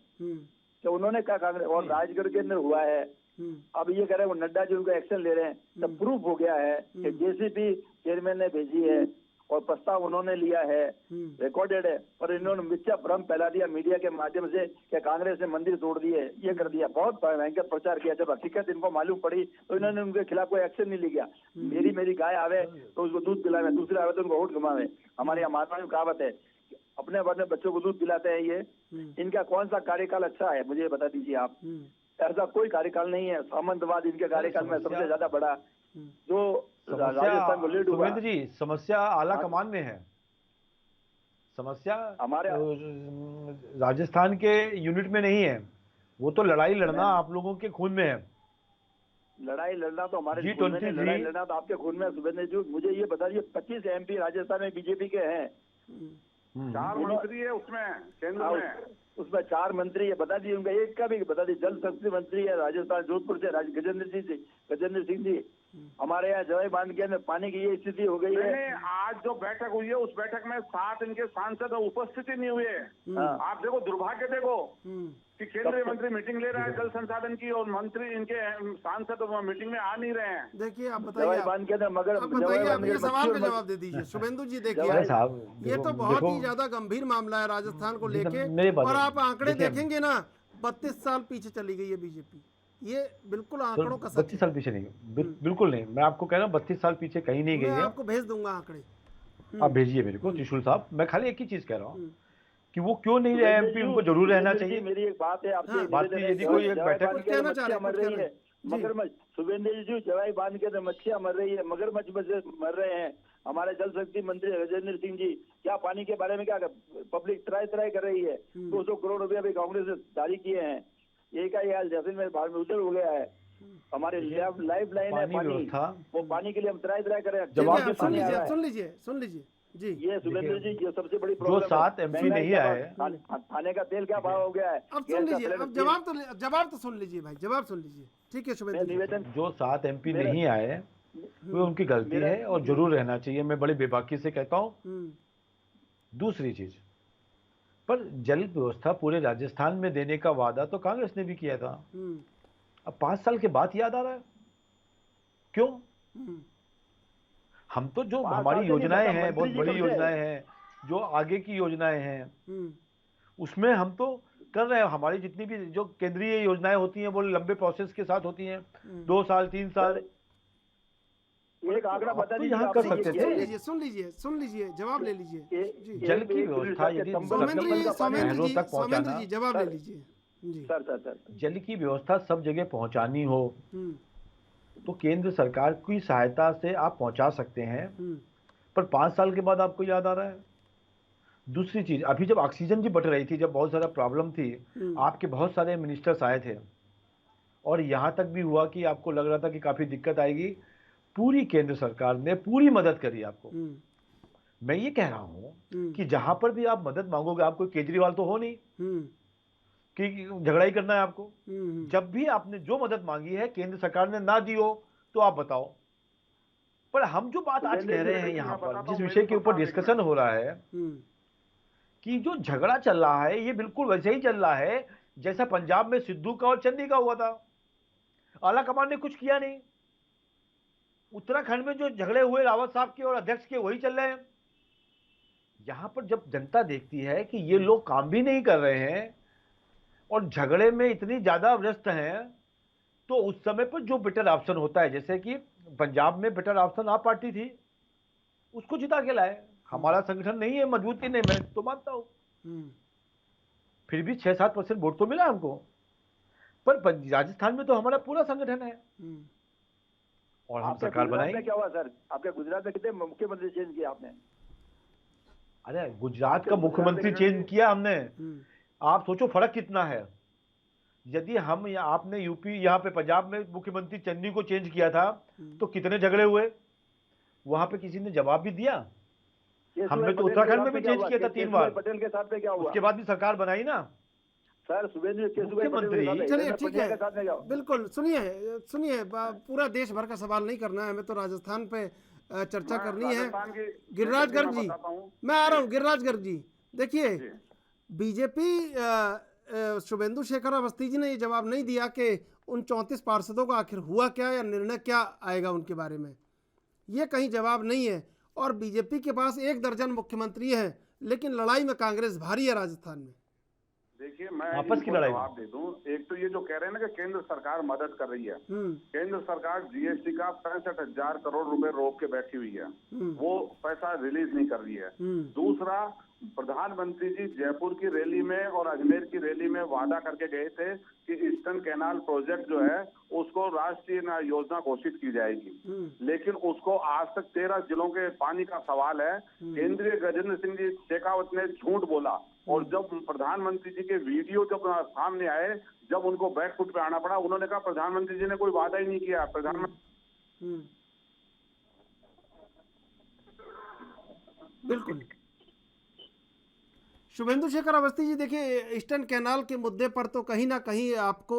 S3: कि उन्होंने कहा कांग्रेस और राजगढ़ के अंदर हुआ है। अब ये कह रहे हैं वो नड्डा जी उनका एक्शन ले रहे हैं, तब प्रूफ हो गया है कि जेसीबी चेयरमैन ने भेजी है और प्रस्ताव उन्होंने लिया है, रिकॉर्डेड है, पर इन्होंने मिथ्या भ्रम फैला दिया मीडिया के माध्यम से कि कांग्रेस ने मंदिर तोड़ दिए, ये कर दिया, बहुत भयंकर प्रचार किया। जब हकीकत इनको मालूम पड़ी तो इन्होंने उनके खिलाफ कोई एक्शन नहीं लिया। मेरी गाय आवे तो उसको दूध पिलावे, दूसरे आवे तो उनको वोट घुमावे। हमारे यहाँ महात्मा की कहावत है, अपने अपने बच्चों को दूध पिलाते हैं ये। इनका कौन सा कार्यकाल अच्छा है मुझे बता दीजिए आप। ऐसा कोई कार्यकाल नहीं है, सामंतवाद इनके कार्यकाल में सबसे ज्यादा बड़ा जो राजस्थान को लीड हुआ।
S5: सुमेंद्र जी, समस्या आला कमान में है, समस्या
S3: हमारे
S5: राजस्थान के यूनिट में नहीं है, वो तो लड़ाई लड़ना आप लोगों के खून में है।
S3: लड़ाई लड़ना तो हमारे खून में नहीं, लड़ाई लड़ना तो आपके खून में। सुबेंद्र जी मुझे ये बता दीजिए 25 MP राजस्थान में बीजेपी के हैं,
S2: 4 मंत्री है उसमें, केंद्र में
S3: उसमें 4 मंत्री है, बता दीजिए उनका एक का भी बता दीजिए। जल शक्ति मंत्री है राजस्थान जोधपुर से गजेंद्र सिंह जी। हमारे यहाँ जवाई बांध के अंदर पानी की ये स्थिति हो गई है।
S2: आज जो बैठक हुई है उस बैठक में 7 इनके सांसद उपस्थिति नहीं हुए। आप देखो, दुर्भाग्य देखो कि केंद्रीय मंत्री मीटिंग ले रहा है जल संसाधन की और मंत्री इनके सांसद मीटिंग में आ नहीं रहे हैं।
S1: देखिए आप बताइए,
S3: मगर
S1: आप ये सवाल का जवाब दे दीजिए शुभेंदु जी। देखिए
S5: साहब,
S1: ये तो बहुत ही ज्यादा गंभीर मामला है राजस्थान को लेके, और आप आंकड़े देखेंगे ना 32 साल पीछे चली गई है बीजेपी। ये बिल्कुल आंकड़ों का
S5: 32 साल पीछे नहीं, बिल्कुल नहीं। मैं आपको कह रहा हूँ 32 साल पीछे कहीं नहीं गई है।
S1: मैं आपको भेज दूंगा आंकड़े,
S5: आप भेजिए मेरे को त्रिशूल साहब। मैं खाली एक ही चीज कह रहा हूँ कि वो क्यों नहीं रहे MP, उनको जरूर रहना चाहिए।
S3: मेरी एक बात है आपसे,
S5: बात की यदि कोई एक बैठक
S1: कहना चाह
S3: मर रही
S1: रहे
S3: है मगरमच्छ, सुबेंद्र जी जवाई बांध के मच्छियां मर रही है, मगरमच्छ मर रहे हैं। हमारे जल शक्ति मंत्री गजेंद्र सिंह जी क्या पानी के बारे में क्या पब्लिक त्राई कर रही है। 200 करोड़ रुपया भी कांग्रेस ने जारी किए हैं, यही का हाल जैसे में भारत में उधर हो गया है। हमारे लाइफ लाइन है पानी, वो पानी के लिए हम त्राई कर रहे हैं।
S5: जवाब
S1: सुन लीजिए जी।
S3: ये सुरेंद्र जी ये सबसे बड़ी
S5: जो 7 MP नहीं आए,
S3: खाने का तेल क्या भाव हो गया है।
S1: अब सुन लीजिए, अब जवाब तो सुन लीजिए भाई, जवाब सुन लीजिए। ठीक है शुभेंद्र,
S3: निवेदन
S5: जो 7 MP नहीं आए वो उनकी गलती है और जरूर रहना चाहिए, मैं बड़ी बेबाकी से कहता हूँ। दूसरी चीज, पर जल व्यवस्था पूरे राजस्थान में देने का वादा तो कांग्रेस ने भी किया था। अब 5 साल के बाद याद आ रहा है क्यों? हम तो जो हमारी योजनाएं हैं, बहुत बड़ी योजनाएं हैं, जो आगे की योजनाएं हैं, उसमें हम तो कर रहे हैं। हमारी जितनी भी जो केंद्रीय योजनाएं होती हैं वो लंबे प्रोसेस के साथ होती हैं, 2 साल 3 साल।
S3: एक आंकड़ा बता दीजिए,
S5: यहाँ कर सकते थे।
S1: सुन लीजिए, जवाब ले लीजिए।
S5: जल की व्यवस्था यदि शहरों तक पहुंचाना,
S1: जवाब ले लीजिए
S3: सर।
S5: जल की व्यवस्था सब जगह पहुंचानी हो तो केंद्र सरकार की सहायता से आप पहुंचा सकते हैं, पर 5 साल के बाद आपको याद आ रहा है। दूसरी चीज, अभी जब ऑक्सीजन की बट रही थी, जब बहुत सारा प्रॉब्लम थी, आपके बहुत सारे मिनिस्टर्स आए थे और यहां तक भी हुआ कि आपको लग रहा था कि काफी दिक्कत आएगी, पूरी केंद्र सरकार ने पूरी मदद करी आपको। मैं ये कह रहा हूं कि जहां पर भी आप मदद मांगोगे, आप कोई केजरीवाल तो हो नहीं कि झगड़ा ही करना है आपको। जब भी आपने जो मदद मांगी है केंद्र सरकार ने ना दी हो तो आप बताओ। पर हम जो बात आज कह रहे हैं यहाँ पर, जिस विषय के ऊपर डिस्कशन हो रहा है कि जो झगड़ा चल रहा है ये बिल्कुल वैसे ही चल रहा है जैसा पंजाब में सिद्धू का और चन्नी का हुआ था। आला कमान ने कुछ किया नहीं। उत्तराखंड में जो झगड़े हुए रावत साहब के और अध्यक्ष के, वही चल रहे हैं। यहां पर जब जनता देखती है कि ये लोग काम भी नहीं कर रहे हैं और झगड़े में इतनी ज्यादा व्यस्त हैं, तो उस समय पर जो बेटर ऑप्शन होता है, जैसे कि पंजाब में बेटर ऑप्शन आप पार्टी थी, उसको जिता के लाए। हमारा संगठन नहीं है, मजबूती नहीं, मैं तो मानता हूं, फिर भी 6-7% वोट तो मिला हमको। पर राजस्थान में तो हमारा पूरा संगठन है और हम सरकार बनाई।
S3: क्या हुआ सर, आपके गुजरात में कितने मुख्यमंत्री चेंज किया आपने?
S5: अरे गुजरात का मुख्यमंत्री चेंज किया हमने, आप सोचो फर्क कितना है। यदि हम आपने यूपी यहाँ पे पंजाब में मुख्यमंत्री चन्नी को चेंज किया था तो कितने झगड़े हुए, वहां पे किसी ने जवाब भी दिया। हमने तो उत्तराखंड में भी चेंज किया था 3 बार,
S3: पटेल के साथ में क्या हुआ?
S5: उसके बाद भी सरकार बनाई ना
S3: सर।
S1: मुख्यमंत्री, चलिए ठीक है, बिल्कुल सुनिए, पूरा देश भर का सवाल नहीं करना है, हमें तो राजस्थान पे चर्चा करनी है। गिरिराज गर्ग जी, मैं आ रहा हूँ। गिरिराज गर्ग जी, देखिए बीजेपी शुभेंदु शेखर अवस्थी जी ने ये जवाब नहीं दिया कि उन 34 पार्षदों का आखिर हुआ क्या या निर्णय क्या आएगा उनके बारे में, ये कहीं जवाब नहीं है। और बीजेपी के पास 1 दर्जन मुख्यमंत्री हैं, लेकिन लड़ाई में कांग्रेस भारी है राजस्थान में।
S2: देखिए, मैं
S5: आपस की
S2: इनको
S5: लड़ाई
S2: जवाब दे दूं। एक तो ये जो कह रहे हैं ना कि केंद्र सरकार मदद कर रही है, केंद्र सरकार जीएसटी का 65,000 करोड़ रुपए रोक के बैठी हुई है, वो पैसा रिलीज नहीं कर रही है। दूसरा, प्रधानमंत्री जी जयपुर की रैली में और अजमेर की रैली में वादा करके गए थे कि ईस्टर्न कैनाल प्रोजेक्ट जो है उसको राष्ट्रीय योजना घोषित की जाएगी, लेकिन उसको आज तक 13 जिलों के पानी का सवाल है। केंद्रीय गजेंद्र सिंह जी शेखावत ने झूठ बोला, और जब प्रधानमंत्री जी के वीडियो जब सामने आए, जब उनको बैकफुट पे आना पड़ा, उन्होंने कहा प्रधानमंत्री जी ने कोई वादा ही नहीं किया।
S1: बिल्कुल। शुभेंदु शेखर अवस्थी जी, देखिए ईस्टर्न कैनाल के मुद्दे पर तो कहीं ना कहीं आपको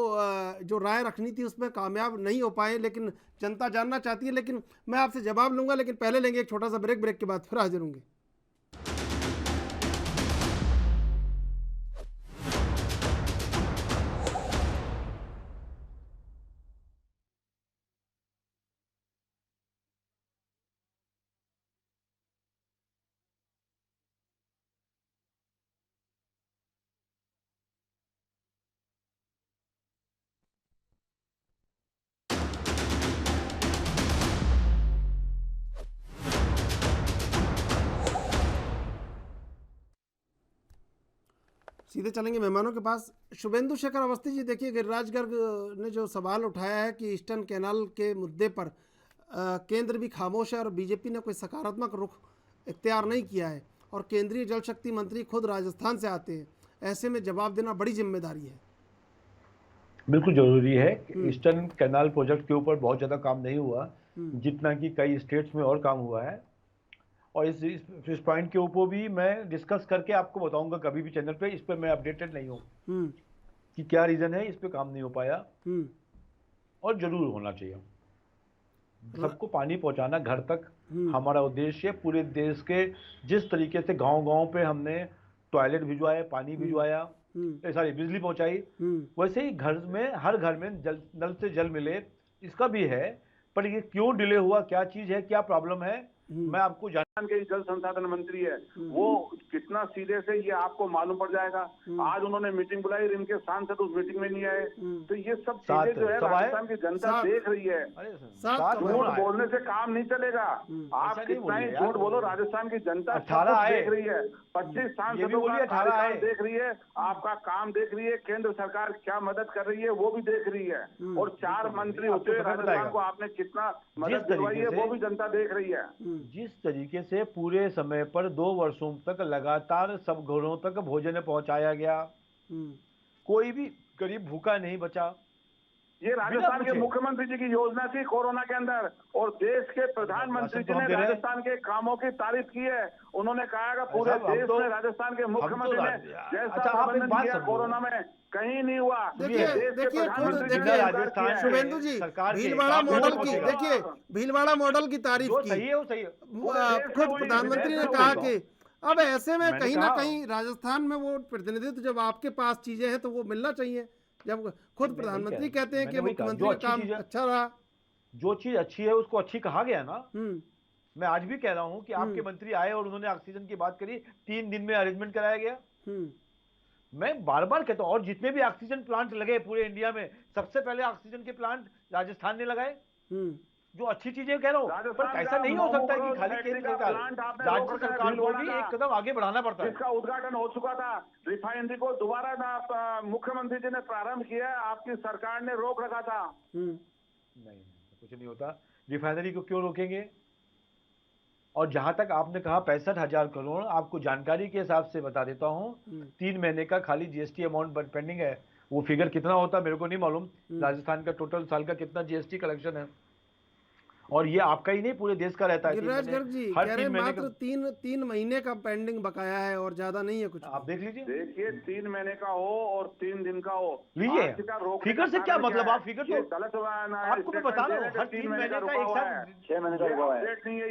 S1: जो राय रखनी थी उसमें कामयाब नहीं हो पाए, लेकिन जनता जानना चाहती है। लेकिन मैं आपसे जवाब लूंगा, लेकिन पहले लेंगे एक छोटा सा ब्रेक के बाद फिर हाजिर होंगे। सीधे चलेंगे मेहमानों के पास। शुभेंदु शेखर अवस्थी जी, देखिए गिरिराज गर्ग ने जो सवाल उठाया है कि ईस्टर्न कैनाल के मुद्दे पर केंद्र भी खामोश है और बीजेपी ने कोई सकारात्मक रुख इख्तियार नहीं किया है, और केंद्रीय जल शक्ति मंत्री खुद राजस्थान से आते हैं, ऐसे में जवाब देना बड़ी जिम्मेदारी है।
S5: बिल्कुल जरूरी है। ईस्टर्न कैनाल प्रोजेक्ट के ऊपर बहुत ज़्यादा काम नहीं हुआ जितना कि कई स्टेट्स में और काम हुआ है, और इस पॉइंट के ऊपर भी मैं डिस्कस करके आपको बताऊंगा कभी भी चैनल पे। इस पर मैं अपडेटेड नहीं हूँ कि क्या रीज़न है इस पे काम नहीं हो पाया, और जरूर होना चाहिए। सबको पानी पहुंचाना घर तक हमारा उद्देश्य है। पूरे देश के जिस तरीके से गांव-गांव पे हमने टॉयलेट भिजवाया, पानी भिजवाया, सारी बिजली पहुंचाई, वैसे ही घर में हर घर में नल से जल मिले, इसका भी है। पर ये क्यों डिले हुआ, क्या चीज़ है, क्या प्रॉब्लम है, मैं आपको
S2: के जल संसाधन मंत्री है, वो कितना सीधे से ये आपको मालूम पड़ जाएगा। आज उन्होंने मीटिंग बुलाई, इनके सांसद उस मीटिंग में नहीं आए। तो ये सब चीजें जो है राजस्थान की जनता देख रही है। झूठ बोलने से काम नहीं चलेगा। आप कितना ही झूठ बोलो, राजस्थान की जनता देख रही है। 25 सांसदों का कार्यकाल देख रही है, आपका काम देख रही है, केंद्र सरकार क्या मदद कर रही है वो भी देख रही है, और 4 मंत्री होते हुए राजस्थान को आपने कितना मदद दिलवाई है वो भी जनता देख रही है।
S5: जिस तरीके से पूरे समय पर 2 वर्षों तक लगातार सब घरों तक भोजन पहुंचाया गया, कोई भी गरीब भूखा नहीं बचा।
S2: ये राजस्थान के मुख्यमंत्री जी की योजना थी कोरोना के अंदर, और देश के प्रधानमंत्री जी ने राजस्थान के कामों की तारीफ की है। उन्होंने कहा कि पूरे देश में राजस्थान के मुख्यमंत्री ने जैसा प्रबंधन किया कोरोना में कहीं नहीं हुआ।
S1: देखिए शुभेंदु जी, भीलवाड़ा मॉडल की, देखिए भीलवाड़ा मॉडल की तारीफ की, खुद प्रधानमंत्री ने कहा कि अब ऐसे में कहीं ना कहीं राजस्थान में वो प्रतिनिधित्व, जब आपके पास चीजें हैं तो वो मिलना चाहिए। जब खुद प्रधानमंत्री कहते हैं कि मुख्यमंत्री का काम अच्छा रहा,
S5: जो चीज अच्छी है उसको अच्छी कहा गया ना। मैं आज भी कह रहा हूं कि आपके मंत्री आए और उन्होंने ऑक्सीजन की बात करी, 3 दिन में अरेंजमेंट कराया गया। मैं बार बार कहता हूं, और जितने भी ऑक्सीजन प्लांट लगे पूरे इंडिया में, सबसे पहले ऑक्सीजन के प्लांट राजस्थान ने लगाए। जो अच्छी चीजें कह रहा हूं, पर ऐसा नहीं हो सकता कि खाली केंद्र सरकार, राज्य सरकार को भी एक कदम आगे बढ़ाना पड़ता है।
S2: इसका उद्घाटन हो चुका था, रिफाइनरी को दोबारा मुख्यमंत्री जी ने प्रारंभ किया, आपकी सरकार ने रोक रखा था।
S5: नहीं, कुछ नहीं होता। रिफाइनरी को क्यों रोकेंगे? और जहां तक आपने कहा 65,000 करोड़, आपको जानकारी के हिसाब से बता देता हूं, 3 महीने का खाली जीएसटी अमाउंट पेंडिंग है। वो फिगर कितना होता मेरे को नहीं मालूम। राजस्थान का टोटल साल का कितना जीएसटी कलेक्शन है, और ये आपका ही नहीं पूरे देश का रहता है।
S1: गिरिराज गर्ग जी कह रहे हैं मात्र 3 महीने का पेंडिंग बकाया है और ज्यादा नहीं है कुछ।
S5: आप देख लीजिए,
S2: देखिए 3 महीने का हो और 3 दिन का हो,
S5: लीजिए फिगर से क्या मतलब? आप फिगर तो
S2: गलत
S5: आपको मैं बता रहा हूँ, हर 3 महीने का एक साथ
S3: 6 महीने का हुआ है।
S2: नहीं है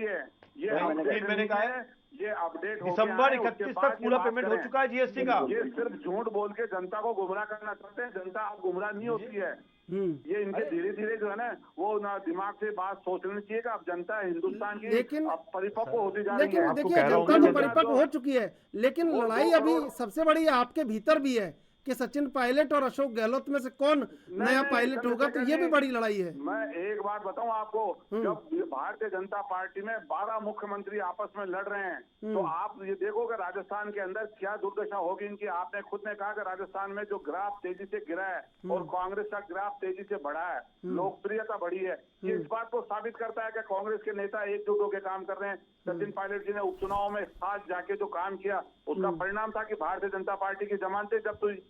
S2: ये
S5: 3 महीने का है।
S2: ये अपडेट हो
S5: दिसंबर
S2: गया है, उसके
S5: 31
S2: बाद
S5: तक
S2: ये
S5: पूरा
S2: बात
S5: पेमेंट हो
S2: करें।
S5: चुका है जीएसटी का।
S2: ये सिर्फ झूठ बोल के जनता को गुमराह करना चाहते हैं। जनता अब गुमराह नहीं होती है। ये इनके धीरे धीरे जो है ना, वो ना दिमाग से बात सोचनी चाहिए कि अब जनता हिंदुस्तान की
S1: लेकिन-
S2: अब परिपक्व होती जा रही
S1: लेकिन
S2: है।
S5: आपको
S1: देखिए
S5: कह रहा हूँ
S1: जनता
S5: ना,
S1: तो परिपक्व हो चुकी है, लेकिन
S2: वो
S1: लड़ाई
S2: 2
S1: अभी
S2: करोड़
S1: सबसे बड़ी आपके भीतर भी है कि सचिन पायलट और अशोक गहलोत में से कौन नया पायलट होगा, तो ये भी बड़ी लड़ाई है।
S2: मैं एक बात बताऊं आपको, जब भारतीय जनता पार्टी में 12 मुख्यमंत्री आपस में लड़ रहे हैं, तो आप ये देखोगे राजस्थान के अंदर क्या दुर्दशा होगी इनकी। आपने खुद ने कहा कि राजस्थान में जो ग्राफ तेजी से गिरा है और कांग्रेस का ग्राफ तेजी से बढ़ा है, लोकप्रियता बढ़ी है, ये इस बात को साबित करता है कि कांग्रेस के नेता एकजुट होकर काम कर रहे हैं। सचिन पायलट जी ने उपचुनाव में साथ जाके जो काम किया, उसका परिणाम था कि भारतीय जनता पार्टी की जमानतें जब्त हुई।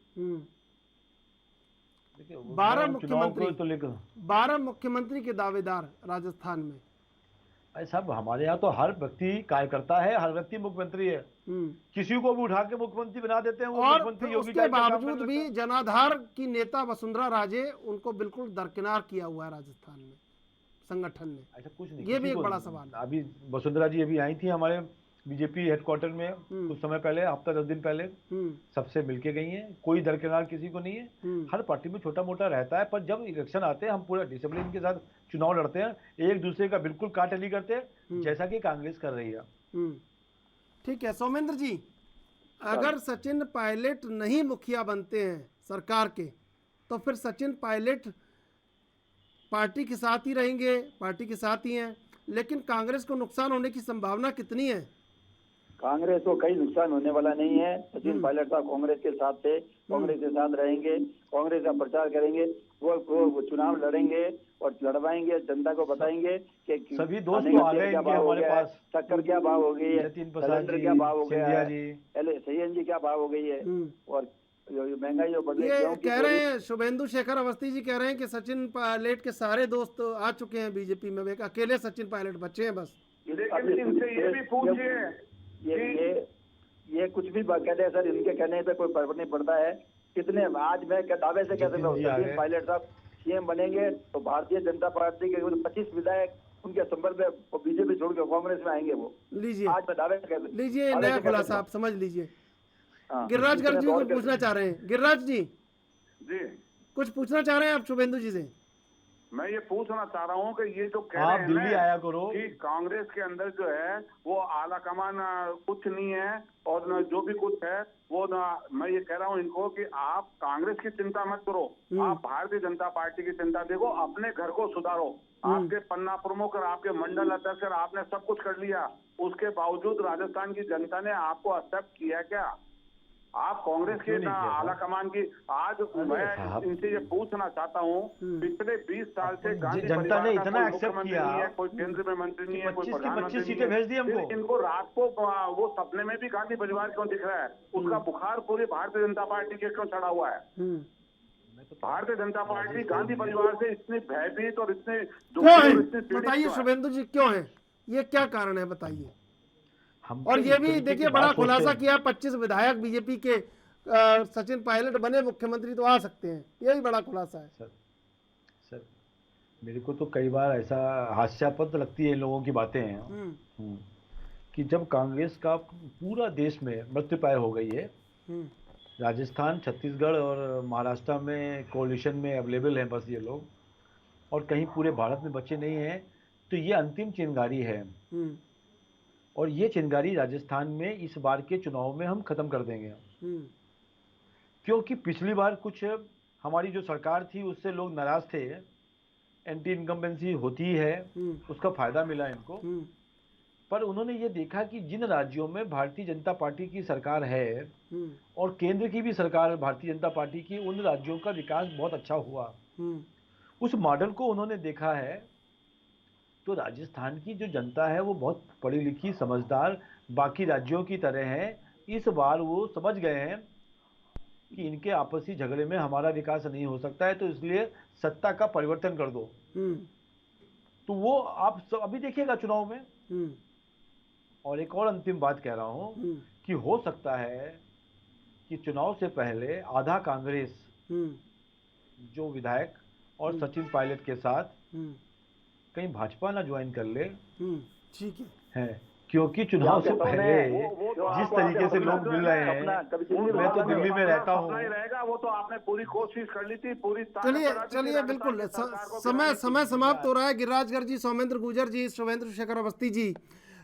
S1: 12
S5: चुनाव को तो
S1: मुख्यमंत्री
S5: लेकर
S1: 12 मुख्यमंत्री के दावेदार राजस्थान में।
S5: भाई साहब, हमारे यहाँ तो हर व्यक्ति कार्यकर्ता है, हर व्यक्ति मुख्यमंत्री है। किसी को भी उठा के मुख्यमंत्री बना देते हैं, वो
S1: और
S5: मुख्यमंत्री
S1: फिर
S5: योगी
S1: उसके
S5: टाइप का काम
S1: बावजूद
S5: करने
S1: भी
S5: लगता है।
S1: जनाधार की नेता वसुंधरा राजे उनको बिल्कुल दरकिनार किया हुआ है राजस्थान में संगठन ने।
S5: ऐसा कुछ नहीं,
S1: ये भी
S5: किसी
S1: एक
S5: को
S1: बड़ा
S5: नहीं।
S1: सवाल है।
S5: अभी वसुंधरा जी अभी आई थी हमारे बीजेपी हेडक्वार्टर में कुछ समय पहले, हफ्ता 10 दिन पहले, सबसे मिलके गई हैं। कोई दरकिनार किसी को नहीं है। हर पार्टी में छोटा मोटा रहता है, पर जब इलेक्शन आते हैं हम पूरा डिसिप्लिन के साथ चुनाव लड़ते हैं, एक दूसरे का बिल्कुल काटली करते हैं, जैसा कि कांग्रेस कर रही है।
S1: ठीक है सौमेंद्र जी, अगर सचिन पायलट नहीं मुखिया बनते हैं सरकार के, तो फिर सचिन पायलट पार्टी के साथ ही रहेंगे, पार्टी के साथ ही हैं, लेकिन कांग्रेस को नुकसान होने की संभावना कितनी है?
S3: कांग्रेस को कई नुकसान होने वाला नहीं है। सचिन पायलट साहब कांग्रेस के साथ थे, कांग्रेस के साथ रहेंगे, कांग्रेस का प्रचार करेंगे, वो चुनाव लड़ेंगे और लड़वाएंगे, जनता को बताएंगे कि
S5: सभी दोस्त
S3: खाने
S5: तो
S3: का
S5: आ
S3: तेल
S5: गए
S3: क्या
S5: इनके
S3: भाव हो
S5: हमारे
S3: गया है,
S5: पास।
S3: शक्कर क्या भाव हो गई है,
S5: जतिन प्रसाद
S3: सिलेंडर
S5: जी,
S3: क्या भाव हो गया
S5: सिंधिया
S3: है,
S5: जी,
S3: सीएनजी क्या भाव हो गई है, और महंगाई जो बढ़ रही है,
S1: ये
S3: गेहूं की
S1: कह रहे
S3: बोरी-
S1: हैं शुभेंदु शेखर अवस्थी जी कह रहे हैं कि सचिन पायलट के सारे दोस्त आ चुके हैं बीजेपी में, एक अकेले सचिन पायलट बचे हैं बस।
S2: लेकिन इनसे ये भी पूछिए
S3: ये कुछ भी कहते हैं सर, इनके कहने पे कोई फर्क नहीं पड़ता है। कितने आज मैं दावे से कहते हैं सचिन पायलट साहब सीएम बनेंगे तो भारतीय जनता पार्टी के 25 विधायक उनके संपर्क में बीजेपी छोड़ के कांग्रेस में आएंगे। वो
S1: लीजिए,
S3: आज मैं दावे से
S1: लीजिए नया खुलासा आप समझ लीजिए। गिरिराज गर्ग जी कुछ पूछना चाह रहे हैं। गिरिराज जी कुछ पूछना चाह रहे हैं आप शुभेंदु जी से?
S2: मैं ये पूछना चाह रहा हूँ कि ये जो कह
S5: आप
S2: रहे हैं
S5: दिल्ली
S2: ना
S5: आया करो
S2: कि कांग्रेस के अंदर जो है वो आला कमान कुछ नहीं है और न जो भी कुछ है वो ना, मैं ये कह रहा हूँ इनको कि आप कांग्रेस की चिंता मत करो, आप भारतीय जनता पार्टी की चिंता देखो, अपने घर को सुधारो। आपके पन्ना प्रमुख और आपके मंडल अध्यक्ष आपने सब कुछ कर लिया, उसके बावजूद राजस्थान की जनता ने आपको एक्सेप्ट किया क्या? आप कांग्रेस के आला कमान की आज मैं इनसे ये पूछना चाहता हूँ, पिछले 20 साल से गांधी
S5: जनता
S2: परिवार
S5: ने
S2: का
S5: इतना
S2: कोई
S5: एक्सेप्ट
S2: मुख्यमंत्री
S5: किया
S2: नहीं है, कोई केंद्र में मंत्री नहीं है, कोई
S5: 25 की
S2: प्रधानमंत्री
S5: 25
S2: नहीं
S5: सीटें
S2: है।
S5: भेज दी हमको।
S2: फिर इनको रात को वो सपने में भी गांधी परिवार क्यों दिख रहा है? उसका बुखार पूरी भारतीय जनता पार्टी के क्यों चढ़ा हुआ है? भारतीय जनता पार्टी गांधी परिवार से इतनी भयभीत और इतने
S1: क्यों है बताइए शुभेंदु जी, क्यों है ये, क्या कारण है बताइए? और ये भी देखिए बड़ा खुलासा किया, 25 विधायक बीजेपी के सचिन पायलट बने मुख्यमंत्री तो आ सकते हैं, यही बड़ा खुलासा है।
S5: सर मेरे को तो कई बार ऐसा हास्यास्पद लगती है इन लोगों की बातें हैं कि जब कांग्रेस का पूरा देश में मृत्युपाय हो गई है, राजस्थान, छत्तीसगढ़ और महाराष्ट्र में कोalition में अवेलेबल हैं बस ये लोग, और कहीं पूरे भारत में बचे नहीं हैं, तो ये अंतिम चिंगारी है। और ये चिंगारी राजस्थान में इस बार के चुनाव में हम खत्म कर देंगे, क्योंकि पिछली बार कुछ हमारी जो सरकार थी उससे लोग नाराज थे, एंटी इनकम्बेंसी होती है, उसका फायदा मिला इनको, पर उन्होंने ये देखा कि जिन राज्यों में भारतीय जनता पार्टी की सरकार है और केंद्र की भी सरकार भारतीय जनता पार्टी की, उन राज्यों का विकास बहुत अच्छा हुआ। उस मॉडल को उन्होंने देखा है, तो राजस्थान की जो जनता है वो बहुत पढ़ी लिखी, समझदार, बाकी राज्यों की तरह है। इस बार वो समझ गए हैं कि इनके आपसी झगड़े में हमारा विकास नहीं हो सकता है, तो इसलिए सत्ता का परिवर्तन कर दो। तो वो आप अभी देखिएगा चुनाव में। और एक और अंतिम बात कह रहा हूं कि हो सकता है कि चुनाव से पहले आधा कांग्रेस जो विधायक और सचिन पायलट के साथ कहीं भाजपा ना ज्वाइन कर ले।
S1: ठीक
S5: है क्योंकि चुनाव से पहले जिस तरीके से लोग मिल रहे हैं, मैं तो दिल्ली में रहता हूँ।
S2: रहेगा वो तो आपने पूरी कोशिश कर ली थी, पूरी
S1: चलिए बिल्कुल समय समाप्त हो रहा है। गिरिराजगर जी, सौमेंद्र गुर्जर जी, शुभेंद्र शेखर अवस्थी जी,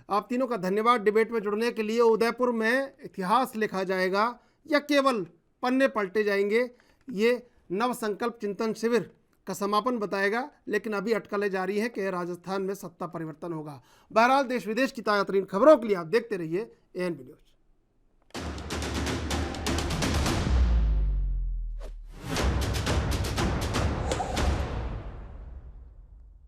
S1: आप तीनों का धन्यवाद डिबेट में जुड़ने के लिए। उदयपुर में इतिहास लिखा जाएगा या केवल पन्ने पलटे जाएंगे, ये नव संकल्प चिंतन शिविर का समापन बताएगा। लेकिन अभी अटकलें जारी हैं कि राजस्थान में सत्ता परिवर्तन होगा। बहरहाल देश विदेश की ताज़ा तरीन खबरों के लिए आप देखते रहिए ANB न्यूज़।